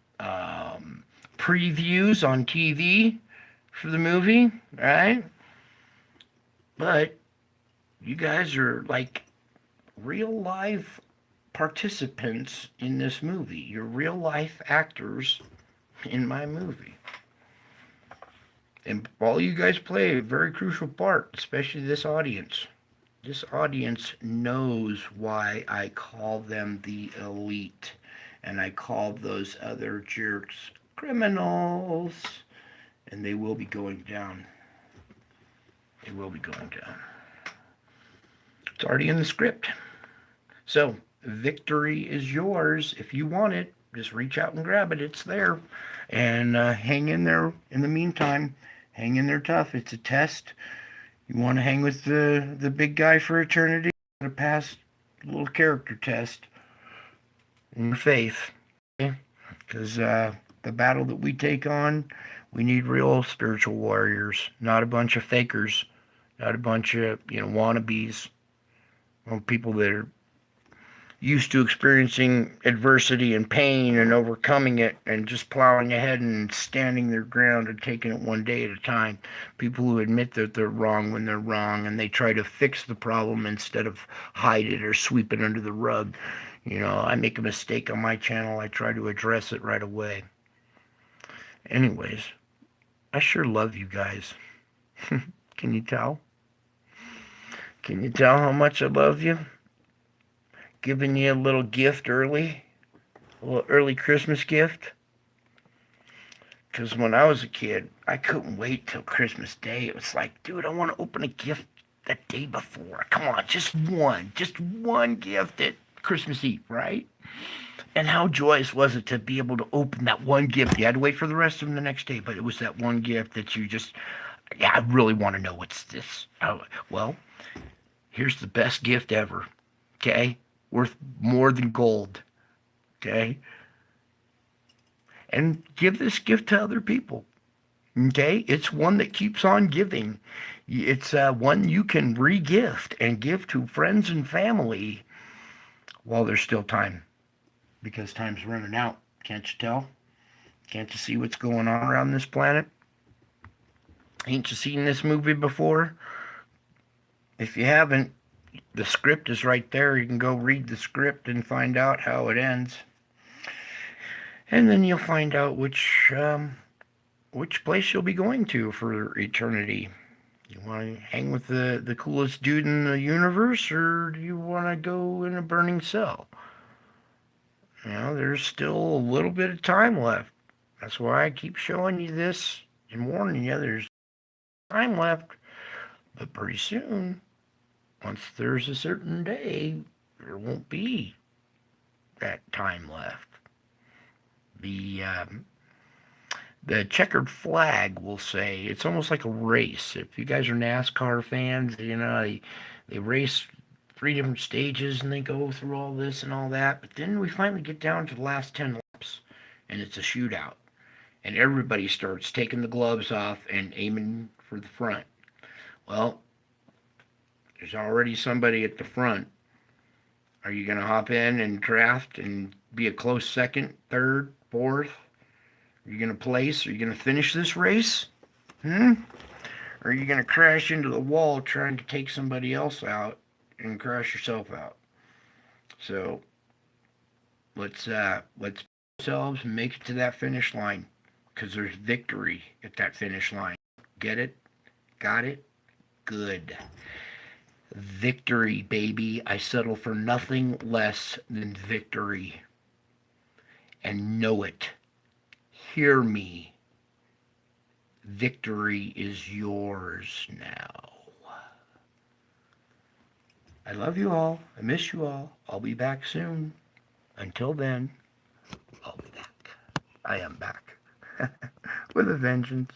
previews on TV for the movie, right? But you guys are like real life participants in this movie. You're real life actors in my movie. And all you guys play a very crucial part, especially this audience. This audience knows why I call them the elite, and I call those other jerks criminals, and they will be going down. They will be going down. It's already in the script. So, victory is yours. If you want it, just reach out and grab it. It's there. And hang in there in the meantime. Hang in there tough. It's a test. You want to hang with the big guy for eternity? You got to pass a little character test in your faith. Because the battle that we take on, we need real spiritual warriors, not a bunch of fakers, not a bunch of wannabes, or people that are used to experiencing adversity and pain and overcoming it and just plowing ahead and standing their ground and taking it one day at a time. People who admit that they're wrong when they're wrong, and they try to fix the problem instead of hide it or sweep it under the rug. I make a mistake on my channel, I try to address it right away. Anyways, I sure love you guys. Can you tell? Can you tell how much I love you? Giving you a little gift early, a little early Christmas gift. Because when I was a kid, I couldn't wait till Christmas Day. It was like, dude, I want to open a gift the day before. Come on, just one gift at Christmas Eve, right? And how joyous was it to be able to open that one gift? You had to wait for the rest of them the next day, but it was that one gift that you just, I really want to know what's this. Well, here's the best gift ever, okay? Worth more than gold, okay? And give this gift to other people, okay? It's one that keeps on giving. It's one you can re-gift and give to friends and family while there's still time, because time's running out, can't you tell? Can't you see what's going on around this planet? Ain't you seen this movie before? If you haven't, the script is right there. You can go read the script and find out how it ends. And then you'll find out which place you'll be going to for eternity. You want to hang with the coolest dude in the universe, or do you want to go in a burning cell? There's still a little bit of time left. That's why I keep showing you this and warning you there's time left. But pretty soon, once there's a certain day, there won't be that time left. The checkered flag will say it's almost like a race. If you guys are NASCAR fans, they race 3 different stages and they go through all this and all that. But then we finally get down to the last 10 laps and it's a shootout. And everybody starts taking the gloves off and aiming for the front. Well, there's already somebody at the front. Are you going to hop in and draft and be a close second, third, fourth? Are you going to place? Are you going to finish this race? Or are you going to crash into the wall trying to take somebody else out and crash yourself out? So let's ourselves and make it to that finish line, because there's victory at that finish line. Get it? Got it? Good. Victory, baby. I settle for nothing less than victory. And know it. Hear me. Victory is yours now. I love you all. I miss you all. I'll be back soon. Until then, I'll be back. I am back. With a vengeance.